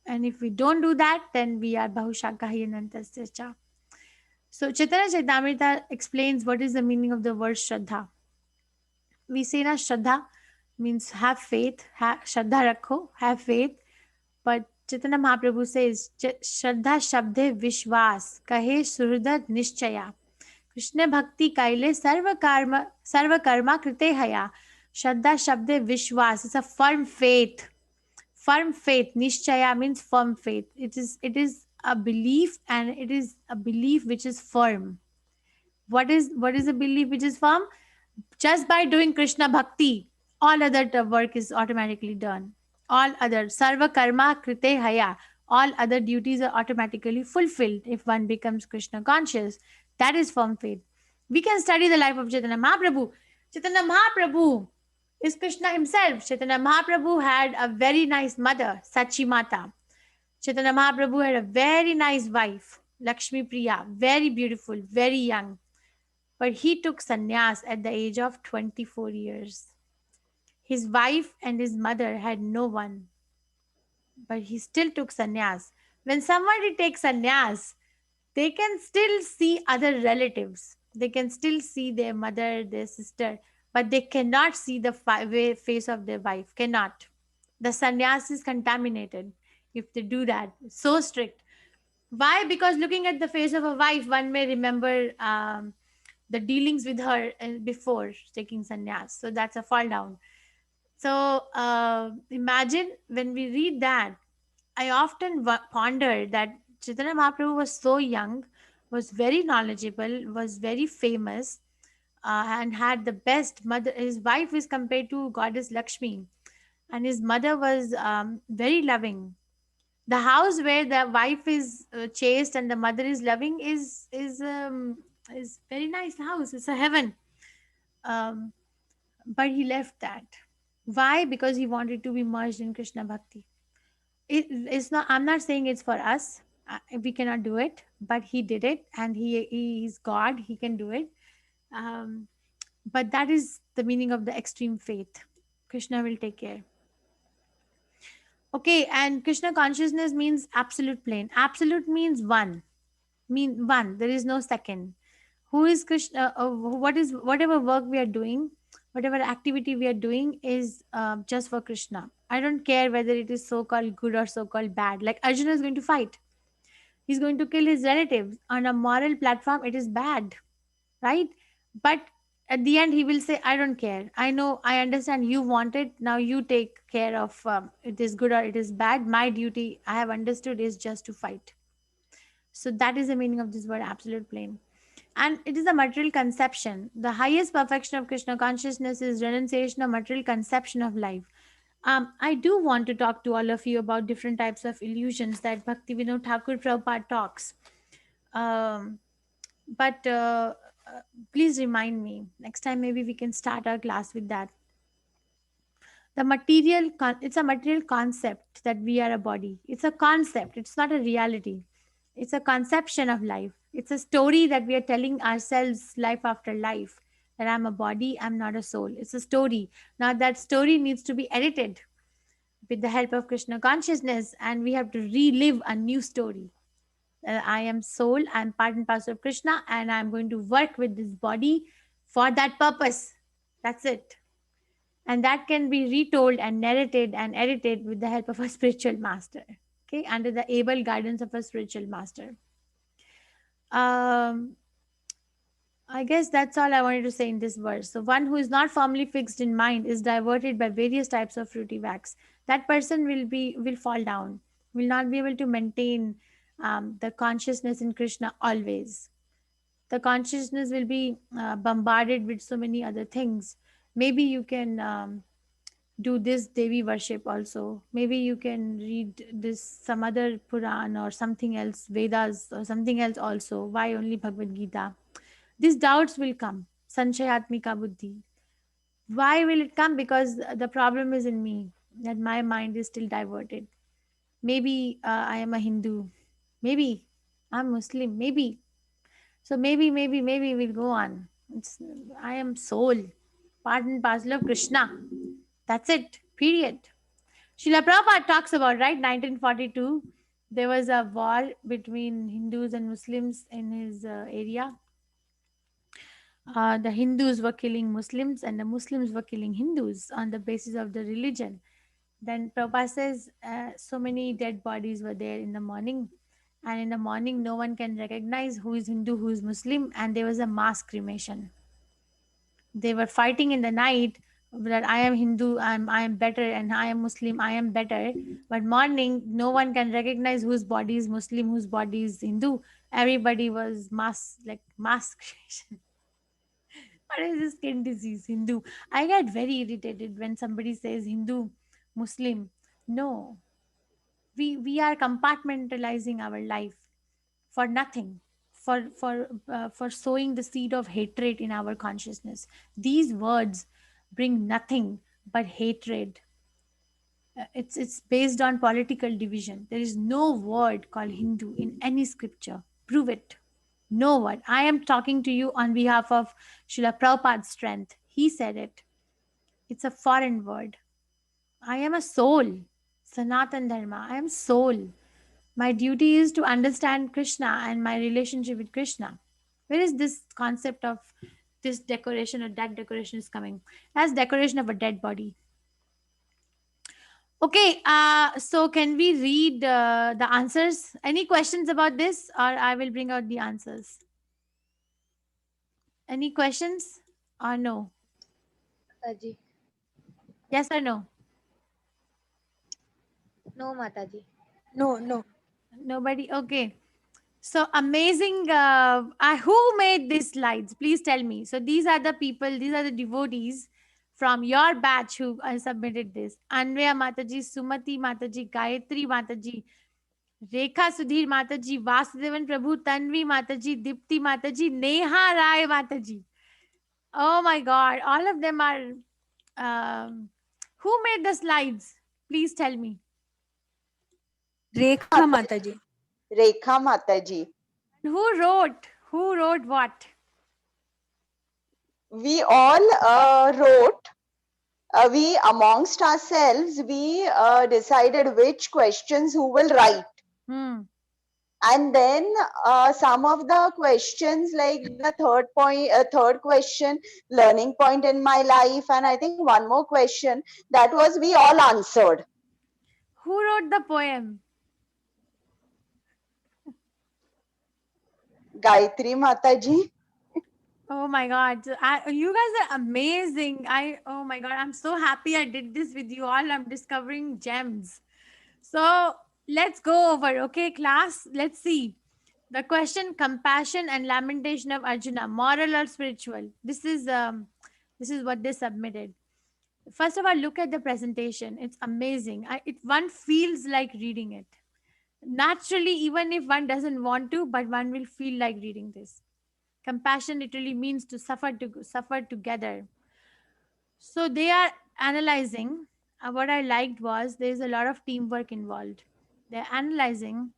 and if we don't do that, then we are Bahushakahi Anantasya. So Chaitanya Charitamrita explains what is the meaning of the word Shraddha. We say na Shraddha means have faith, Shraddha rakho, have faith. But Chaitanya Mahaprabhu says, Shraddha Shabde Vishwas, Kahe Suhridat Nishchaya. Krishna Bhakti Kaile Sarva Karma Krite Haya. Shraddha Shabde Vishwas is a firm faith. Firm faith. Nishchaya means firm faith. It is a belief, and it is a belief which is firm. What is a belief which is firm? Just by doing Krishna Bhakti, all other work is automatically done. All other Sarva Karma Krite Haya, all other duties are automatically fulfilled if one becomes Krishna conscious. That is firm faith. We can study the life of Chaitanya Mahaprabhu. Chaitanya Mahaprabhu is Krishna himself. Chaitanya Mahaprabhu had a very nice mother, Sachi Mata. Chaitanya Mahaprabhu had a very nice wife, Lakshmi Priya, very beautiful, very young. But he took sannyas at the age of 24 years. His wife and his mother had no one, but he still took sannyas. When somebody takes sannyas, they can still see other relatives. They can still see their mother, their sister, but they cannot see the face of their wife. Cannot. The sannyas is contaminated if they do that. So strict. Why? Because looking at the face of a wife, one may remember the dealings with her before taking sannyas. So that's a fall down. So imagine when we read that, I often ponder that Chaitanya Mahaprabhu was so young, was very knowledgeable, was very famous, and had the best mother. His wife is compared to goddess Lakshmi, and his mother was very loving. The house where the wife is chaste and the mother is loving is very nice house. It's a heaven. Um, but he left that. Why? Because he wanted to be merged in Krishna Bhakti. It's not. I'm not saying it's for us. We cannot do it, but he did it, and he's God. He can do it. Um, but that is the meaning of the extreme faith. Krishna will take care. Okay, and Krishna consciousness means absolute plane. Absolute means one. Mean one. There is no second. Who is Krishna? What is whatever work we are doing, whatever activity we are doing is just for Krishna. I don't care whether it is so-called good or so-called bad. Like Arjuna is going to fight. He's going to kill his relatives. On a moral platform, it is bad, right? But at the end, he will say, I don't care. I know, I understand you want it. Now you take care of it is good or it is bad. My duty, I have understood, is just to fight. So that is the meaning of this word absolute plane. And it is a material conception. The highest perfection of Krishna consciousness is renunciation of material conception of life. I do want to talk to all of you about different types of illusions that Bhaktivinoda Thakur Prabhupada talks. But please remind me. Next time, maybe we can start our class with that. The material, it's a material concept that we are a body. It's a concept. It's not a reality. It's a conception of life. It's a story that we are telling ourselves life after life, that I'm a body, I'm not a soul. It's a story. Now that story needs to be edited with the help of Krishna consciousness, and we have to relive a new story. I am soul, I'm part and parcel of Krishna, and I'm going to work with this body for that purpose. That's it. And that can be retold and narrated and edited with the help of a spiritual master. Okay, under the able guidance of a spiritual master. I guess that's all I wanted to say in this verse. So one who is not firmly fixed in mind is diverted by various types of fruity wax. That person will fall down, will not be able to maintain the consciousness in Krishna always. The consciousness will be bombarded with so many other things. Maybe you can do this Devi worship also. Maybe you can read this some other Puran or something else, Vedas or something else also. Why only Bhagavad Gita? These doubts will come. Sanshayatmika buddhi. Why will it come? Because the problem is in me, that my mind is still diverted. Maybe I am a Hindu. Maybe I'm Muslim. Maybe. So maybe we'll go on. I am soul, part and parcel of Krishna. That's it. Period. Srila Prabhupada talks about, right, 1942, there was a war between Hindus and Muslims in his area. The Hindus were killing Muslims and the Muslims were killing Hindus on the basis of the religion. Then Prabhupada says so many dead bodies were there in the morning, and in the morning no one can recognize who is Hindu, who is Muslim, and there was a mass cremation. They were fighting in the night that I am Hindu, I am better, and I am Muslim, I am better. But morning, no one can recognize whose body is Muslim, whose body is Hindu. Everybody was mass cremation. What is this skin disease, Hindu? I get very irritated when somebody says Hindu, Muslim. No, we are compartmentalizing our life for nothing, for sowing the seed of hatred in our consciousness. These words bring nothing but hatred. It's based on political division. There is no word called Hindu in any scripture. Prove it. No word. I am talking to you on behalf of Srila Prabhupada's strength. He said it. It's a foreign word. I am a soul. Sanatan Dharma. I am soul. My duty is to understand Krishna and my relationship with Krishna. Where is this concept of this decoration or that decoration is coming? As decoration of a dead body. Okay, so can we read the answers? Any questions about this, or I will bring out the answers? Any questions or no? Mataji. Yes or no? No, Mataji. No. Nobody? Okay. So amazing. Who made these slides? Please tell me. So these are the people, these are the devotees from your batch who submitted this. Anvaya Mataji, Sumati Mataji, Gayatri Mataji, Rekha Sudhir Mataji, Vasudevan Prabhu, Tanvi Mataji, Dipti Mataji, Neha Rai Mataji. Oh my God. All of them are... who made the slides? Please tell me. Rekha Mataji. Rekha Mataji. Who wrote? Who wrote what? We all wrote. We amongst ourselves, we decided which questions who will write. And then some of the questions, like the third question, learning point in my life, and I think one more question, that was we all answered. Who wrote the poem? Gayatri Mataji. Oh my God. You guys are amazing. Oh my God. I'm so happy I did this with you all. I'm discovering gems. So let's go over. Okay, class. Let's see. The question: compassion and lamentation of Arjuna, moral or spiritual? This is what they submitted. First of all, look at the presentation. It's amazing. One feels like reading it. Naturally, even if one doesn't want to, but one will feel like reading this. Compassion literally means to suffer together. So they are analyzing. What I liked was there's a lot of teamwork involved. They're analyzing,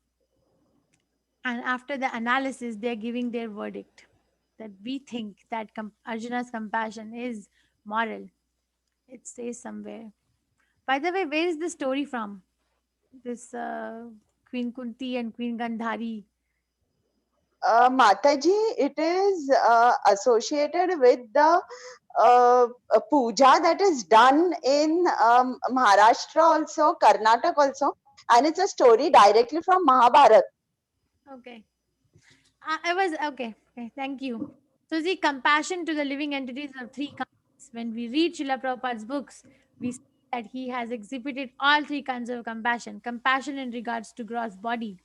and after the analysis, they're giving their verdict that we think that Arjuna's compassion is moral. It says somewhere. By the way, where is the story from? This Queen Kunti and Queen Gandhari. Mataji, it is associated with the puja that is done in Maharashtra also, Karnataka also, and it's a story directly from Mahabharata. Okay. I was okay. Thank you. So the compassion to the living entities of three kinds. When we read Srila Prabhupada's books, we see that he has exhibited all three kinds of compassion. Compassion in regards to gross body,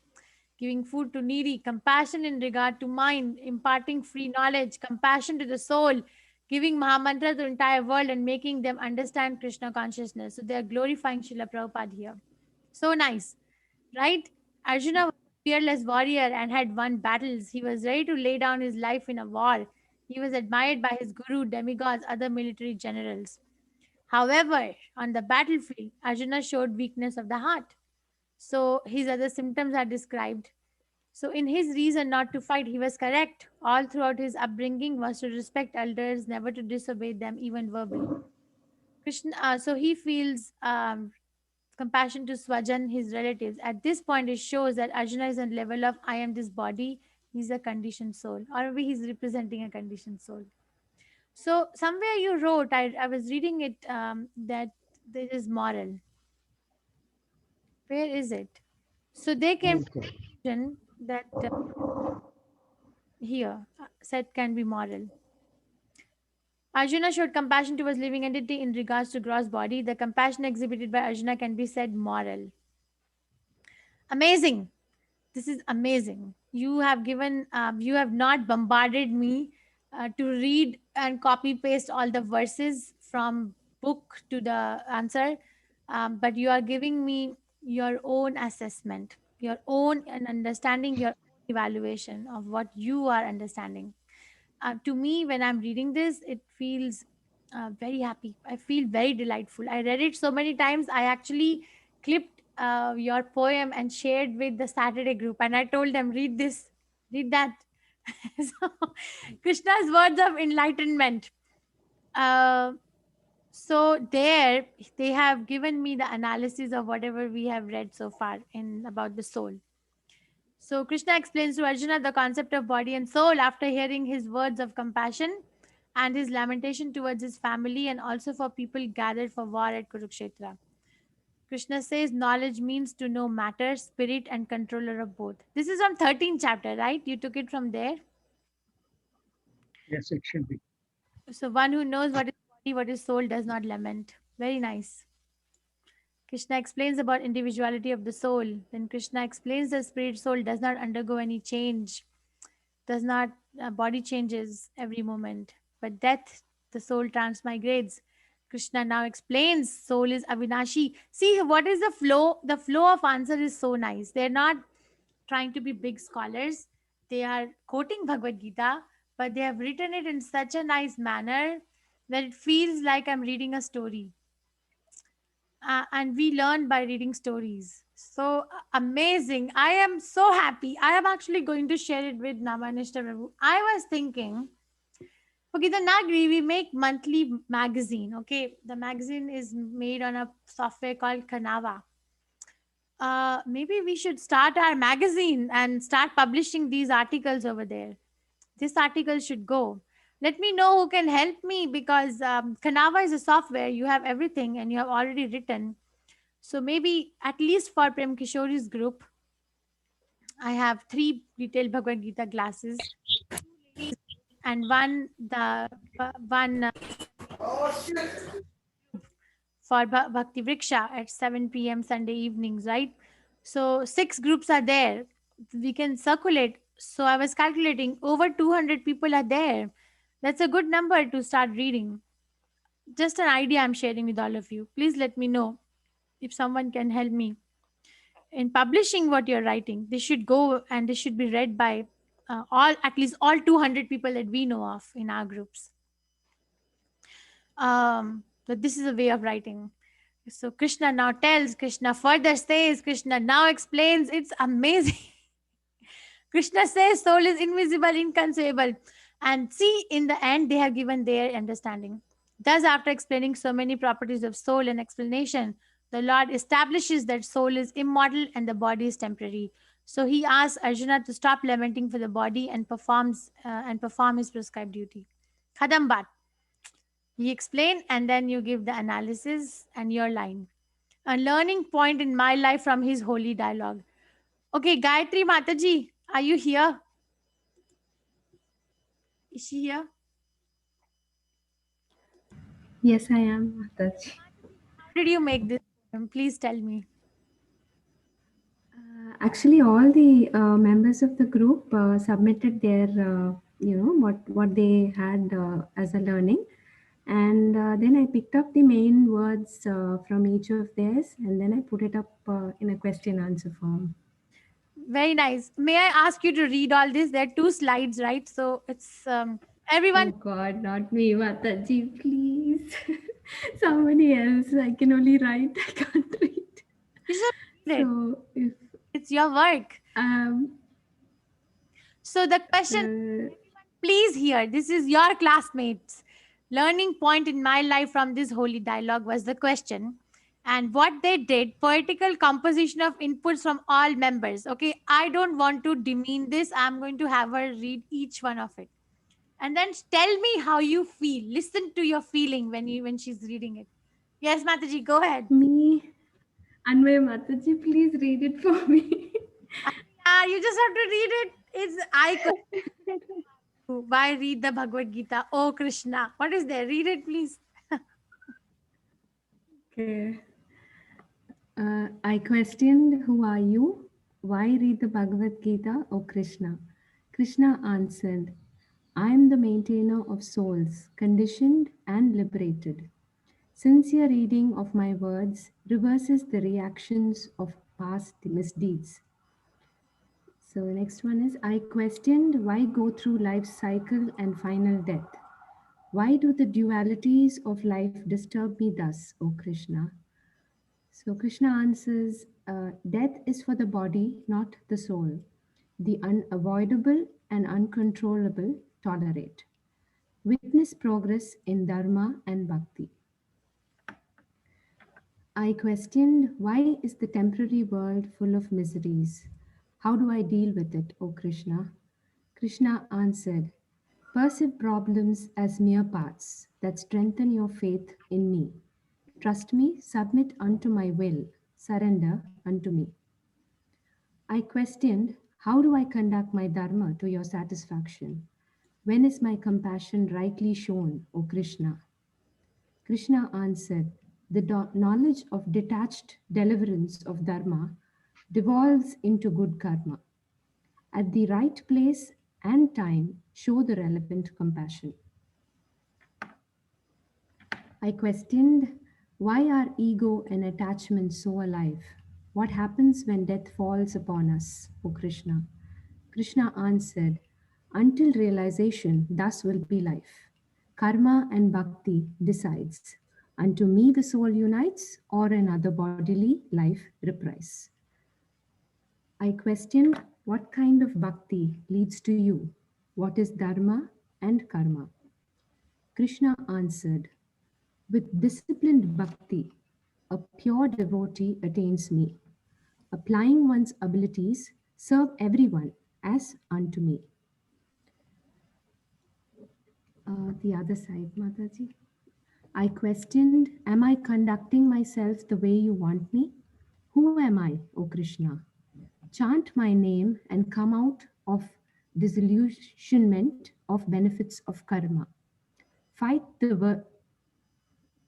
giving food to needy, compassion in regard to mind, imparting free knowledge, compassion to the soul, giving Mahamantra to the entire world and making them understand Krishna consciousness. So they are glorifying Srila Prabhupada here. So nice, right? Arjuna was a fearless warrior and had won battles. He was ready to lay down his life in a war. He was admired by his guru, demigods, other military generals. However, on the battlefield, Arjuna showed weakness of the heart. So his other symptoms are described. So in his reason not to fight, he was correct. All throughout his upbringing was to respect elders, never to disobey them, even verbally. Krishna, so he feels compassion to Swajan, his relatives. At this point, it shows that Arjuna is on the level of I am this body, he's a conditioned soul, or maybe he's representing a conditioned soul. So somewhere you wrote, I was reading it, that there is moral. Where is it? So they came to the conclusion that here said can be moral. Arjuna showed compassion towards living entity in regards to gross body. The compassion exhibited by Arjuna can be said moral. Amazing. This is amazing. You have given, you have not bombarded me to read and copy paste all the verses from book to the answer, but you are giving me your own assessment, your own and understanding, your evaluation of what you are understanding. To me, when I'm reading this, it feels very happy. I feel very delightful. I read it so many times. I actually clipped your poem and shared with the Saturday group, and I told them, read this, Read that. So, Krishna's words of enlightenment. So there they have given me the analysis of whatever we have read so far in about the soul. So Krishna explains to Arjuna the concept of body and soul after hearing his words of compassion and his lamentation towards his family and also for people gathered for war at Kurukshetra. Krishna says knowledge means to know matter, spirit, and controller of both. This is on 13th chapter, right? You took it from there. Yes, it should be. So one who knows what is body, what is soul, does not lament. Very nice. Krishna explains about individuality of the soul. Then Krishna explains the spirit soul does not undergo any change, does not body changes every moment, but death the soul transmigrates. Krishna now explains soul is Avinashi. See what is the flow? The flow of answer is so nice. They're not trying to be big scholars. They are quoting Bhagavad Gita, but they have written it in such a nice manner that it feels like I'm reading a story. And we learn by reading stories. So amazing. I am so happy. I am actually going to share it with Namanishta Prabhu. I was thinking, okay, the Nagri, we make monthly magazine. Okay, the magazine is made on a software called Kanava. Maybe we should start our magazine and start publishing these articles over there. This article should go. Let me know who can help me because Kanava is a software. You have everything and you have already written. So maybe at least for Prem Kishori's group, I have 3 detailed Bhagavad Gita classes and one for Bhakti Vriksha at 7 p.m. Sunday evenings, right? So 6 groups are there. We can circulate. So I was calculating over 200 people are there. That's a good number to start reading. Just an idea I'm sharing with all of you. Please let me know if someone can help me in publishing what you're writing. This should go and this should be read by at least all 200 people that we know of in our groups. So this is a way of writing. So Krishna now tells, Krishna further says, Krishna now explains. It's amazing. Krishna says soul is invisible, inconceivable. And see, in the end, they have given their understanding. Thus, after explaining so many properties of soul and explanation, the Lord establishes that soul is immortal and the body is temporary. So he asks Arjuna to stop lamenting for the body and perform his prescribed duty. Khadambat. He explained, and then you give the analysis and your line. A learning point in my life from his holy dialogue. Okay, Gayatri Mataji, are you here? Is she here? Yes, I am, Mataji. How did you make this? Please tell me. Actually, all the members of the group submitted their, what they had as a learning. And then I picked up the main words from each of theirs, and then I put it up in a question answer form. Very nice. May I ask you to read all this? There are 2 slides, right? So it's everyone. Oh God, not me, Mataji, please. Somebody else. I can only write. I can't read. You should read So if it's your work. So the question, please hear. This is your classmates. Learning point in my life from this holy dialogue was the question. And what they did, poetical composition of inputs from all members. Okay, I don't want to demean this. I'm going to have her read each one of it. And then tell me how you feel. Listen to your feeling when she's reading it. Yes, Mataji, go ahead. Me, Anvay Mataji, please read it for me. You just have to read it. Why read the Bhagavad Gita? Oh, Krishna. What is there? Read it, please. Okay. I questioned, who are you? Why read the Bhagavad Gita, O Krishna? Krishna answered, I am the maintainer of souls, conditioned and liberated. Sincere reading of my words reverses the reactions of past misdeeds. So next one is, I questioned, why go through life's cycle and final death? Why do the dualities of life disturb me thus, O Krishna? So Krishna answers, death is for the body, not the soul. The unavoidable and uncontrollable tolerate. Witness progress in Dharma and Bhakti. I questioned, why is the temporary world full of miseries? How do I deal with it, O Krishna? Krishna answered, perceive problems as mere parts that strengthen your faith in me. Trust me, submit unto my will, surrender unto me. I questioned, how do I conduct my dharma to your satisfaction? When is my compassion rightly shown, O Krishna? Krishna answered, the knowledge of detached deliverance of dharma devolves into good karma. At the right place and time, show the relevant compassion. I questioned, why are ego and attachment so alive? What happens when death falls upon us, O Krishna? Krishna answered, until realization, thus will be life. Karma and bhakti decides. Unto me the soul unites, or another bodily life reprise. I questioned, what kind of bhakti leads to you? What is dharma and karma? Krishna answered, with disciplined bhakti, a pure devotee attains me. Applying one's abilities, serve everyone as unto me. The other side, Mataji. I questioned, am I conducting myself the way you want me? Who am I, O Krishna? Chant my name and come out of disillusionment of benefits of karma. Fight the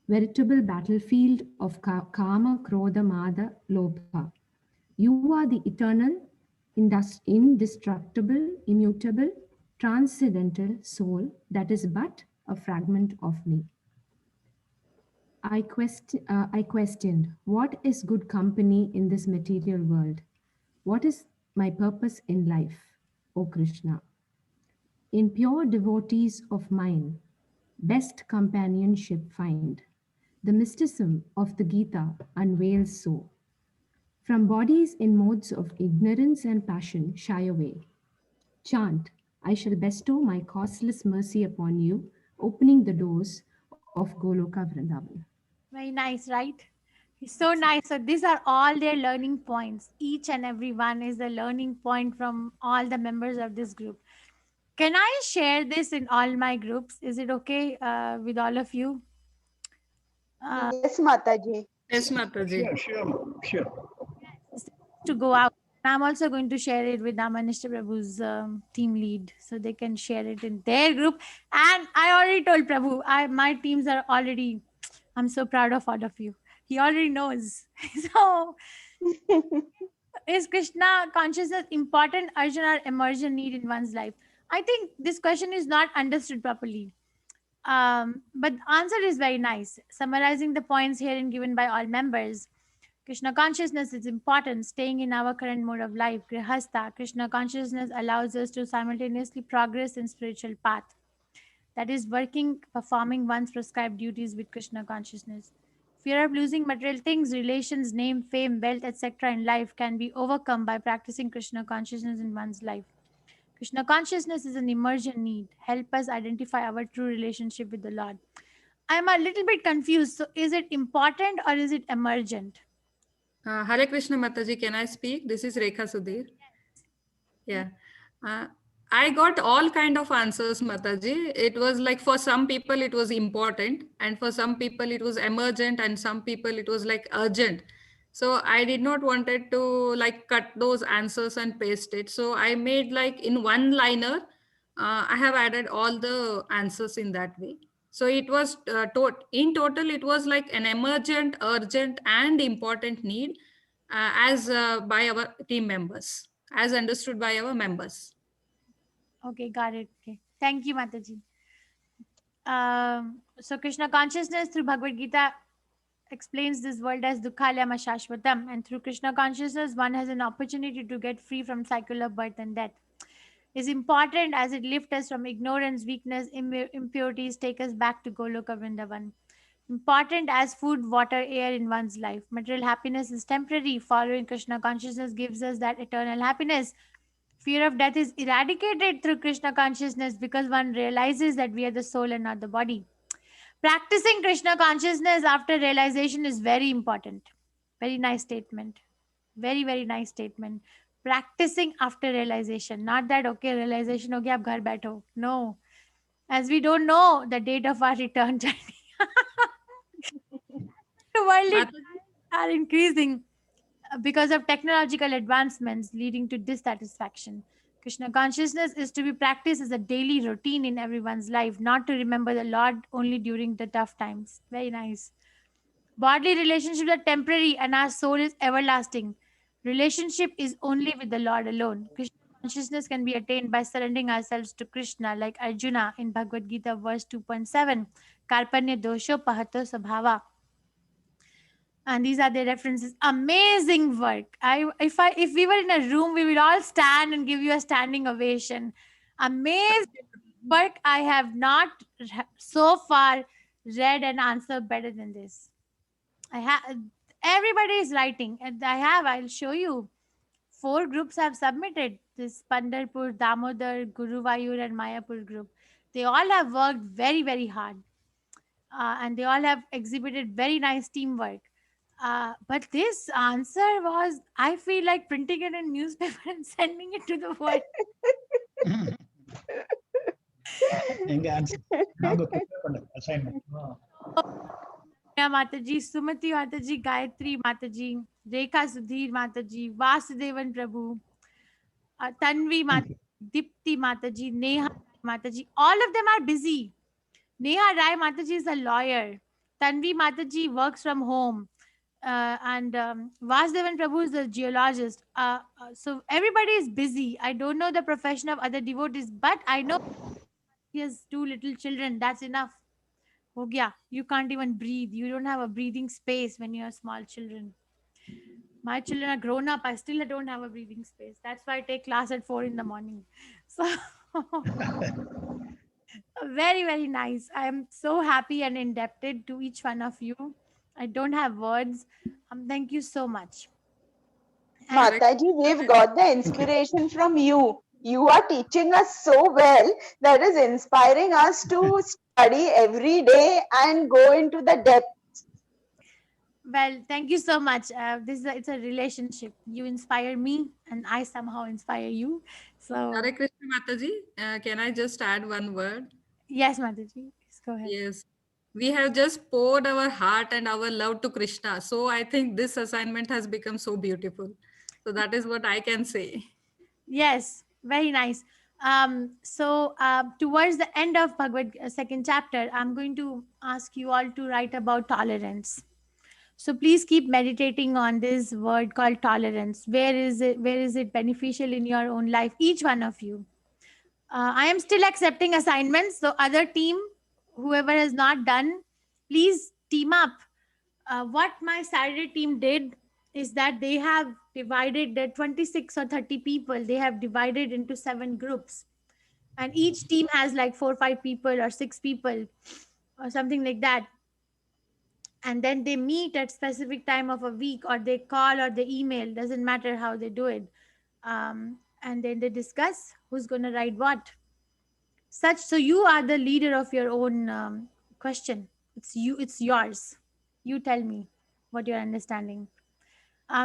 veritable battlefield of Kama, Krodha, Mada, Lobha. You are the eternal, indestructible, immutable, transcendental soul that is but a fragment of me. I questioned, what is good company in this material world? What is my purpose in life, O Krishna? In pure devotees of mine, best companionship find. The mysticism of the Gita unveils so. From bodies in modes of ignorance and passion shy away. Chant, I shall bestow my causeless mercy upon you, opening the doors of Goloka Vrindavan. Very nice, right? It's so nice. So these are all their learning points. Each and every one is a learning point from all the members of this group. Can I share this in all my groups? Is it okay with all of you? Yes, Mataji. Yes, Mataji. Sure. To go out. I'm also going to share it with Amanishta Prabhu's team lead, so they can share it in their group. And I already told Prabhu, my teams are already, I'm so proud of all of you. He already knows. So, is Krishna consciousness important, urgent, or emergent need in one's life? I think this question is not understood properly. But the answer is very nice. Summarizing the points herein given by all members. Krishna consciousness is important, staying in our current mode of life, Grihastha. Krishna consciousness allows us to simultaneously progress in spiritual path. That is, performing one's prescribed duties with Krishna consciousness. Fear of losing material things, relations, name, fame, wealth, etc. in life can be overcome by practicing Krishna consciousness in one's life. Krishna consciousness is an emergent need. Help us identify our true relationship with the Lord. I'm a little bit confused. So is it important or is it emergent? Hare Krishna Mataji, can I speak? This is Rekha Sudhir. Yeah. I got all kind of answers, Mataji. It was like for some people it was important, and for some people it was emergent, and some people it was like urgent. So I did not wanted to like cut those answers and paste it. So I made like in one liner, I have added all the answers in that way. So it was in total, it was like an emergent, urgent, and important need as by our team members, as understood by our members. Okay, got it. Okay, thank you, Mataji. So Krishna consciousness through Bhagavad Gita explains this world as Dukhalayam Shashvatam, and through Krishna consciousness, one has an opportunity to get free from cycle of birth and death. Is important as it lifts us from ignorance, weakness, impurities, take us back to Goloka Vrindavan. Important as food, water, air in one's life. Material happiness is temporary. Following Krishna consciousness gives us that eternal happiness. Fear of death is eradicated through Krishna consciousness because one realizes that we are the soul and not the body. Practicing Krishna consciousness after realization is very important. Very nice statement. Very, very nice statement. Practicing after realization. Not that, okay, realization ho gaya, ab ghar baitho. No. As we don't know the date of our return journey. Worldly are increasing because of technological advancements leading to dissatisfaction. Krishna consciousness is to be practiced as a daily routine in everyone's life, not to remember the Lord only during the tough times. Very nice. Bodily relationships are temporary and our soul is everlasting. Relationship is only with the Lord alone. Krishna consciousness can be attained by surrendering ourselves to Krishna, like Arjuna in Bhagavad Gita, verse 2.7. Karpanya dosho pahato sabhava. And these are the references. Amazing work. If we were in a room, we would all stand and give you a standing ovation. Amazing work. I have not so far read an answer better than this. I have everybody is writing, and I'll show you. 4 groups have submitted this: Pandharpur, Damodar, Guruvayur, and Mayapur group. They all have worked very, very hard, and they all have exhibited very nice teamwork. But this answer was, I feel like printing it in newspaper and sending it to the world. எங்க answer நாங்க prepare பண்ண assignment. Mataji, Sumati Mataji, Gayatri Mataji, Rekha Sudhir Mataji, Vasudevan Prabhu, Tanvi Mataji, Dipti Mataji, Neha Mataji. All of them are busy. Neha Rai Mataji is a lawyer. Tanvi Mataji works from home. And Vasudevan Prabhu is a geologist. So everybody is busy. I don't know the profession of other devotees, but I know he has 2 little children. That's enough. Oh yeah, you can't even breathe. You don't have a breathing space when you have small children. My children are grown up. I still don't have a breathing space. That's why I take class at 4 in the morning. So very, very nice. I am so happy and indebted to each one of you. I don't have words. Thank you so much. Mataji, we've got the inspiration from you. You are teaching us so well that is inspiring us to study every day and go into the depths. Well, thank you so much. It's a relationship. You inspire me and I somehow inspire you. So Hare Krishna Mataji, can I just add one word? Yes, Mataji. Please go ahead. Yes. We have just poured our heart and our love to Krishna. So I think this assignment has become so beautiful. So that is what I can say. Yes, very nice. So towards the end of Bhagavad second chapter, I'm going to ask you all to write about tolerance. So please keep meditating on this word called tolerance. Where is it beneficial in your own life? Each one of you. I am still accepting assignments. So other team, whoever has not done, please team up. What my Saturday team did is that they have divided the 26 or 30 people. They have divided into 7 groups. And each team has like 4 or 5 people or 6 people or something like that. And then they meet at specific time of a week, or they call or they email, doesn't matter how they do it. And then they discuss who's going to write what. So you are the leader of your own question. It's yours. You tell me what you're understanding.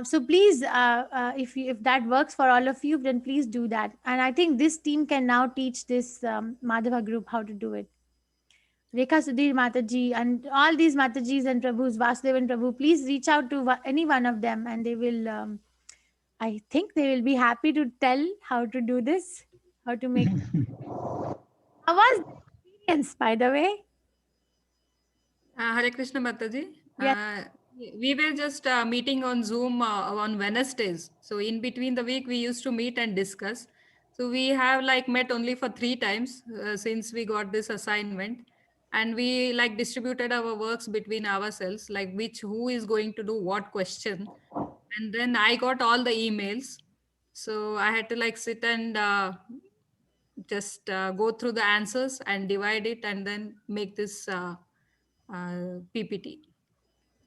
So please, if that works for all of you, then please do that. And I think this team can now teach this Madhava group how to do it. Rekha Sudhir Mataji and all these Matajis and Prabhus, Vasudevan Prabhu, please reach out to any one of them and they will, I think they will be happy to tell how to do this, how to make. How was the experience, by the way? Hare Krishna Mataji. Yes. We were just meeting on Zoom on Wednesdays. So in between the week, we used to meet and discuss. So we have like met only for 3 times since we got this assignment. And we like distributed our works between ourselves, like who is going to do what question. And then I got all the emails. So I had to like sit and just go through the answers and divide it and then make this PPT.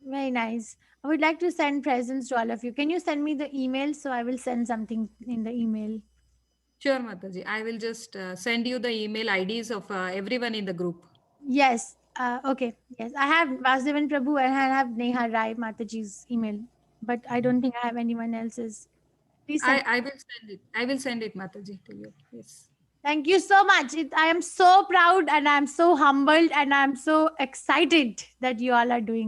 Very nice. I would like to send presents to all of you. Can you send me the email? So I will send something in the email. Sure, Mataji. I will just send you the email IDs of everyone in the group. Yes. Okay. Yes. I have Vasudevan Prabhu and I have Neha Rai Mataji's email, but I don't think I have anyone else's. Please send. I will send it. I will send it, Mataji, to you. Yes. Thank you so much. I am so proud and I'm so humbled and I'm so excited that you all are doing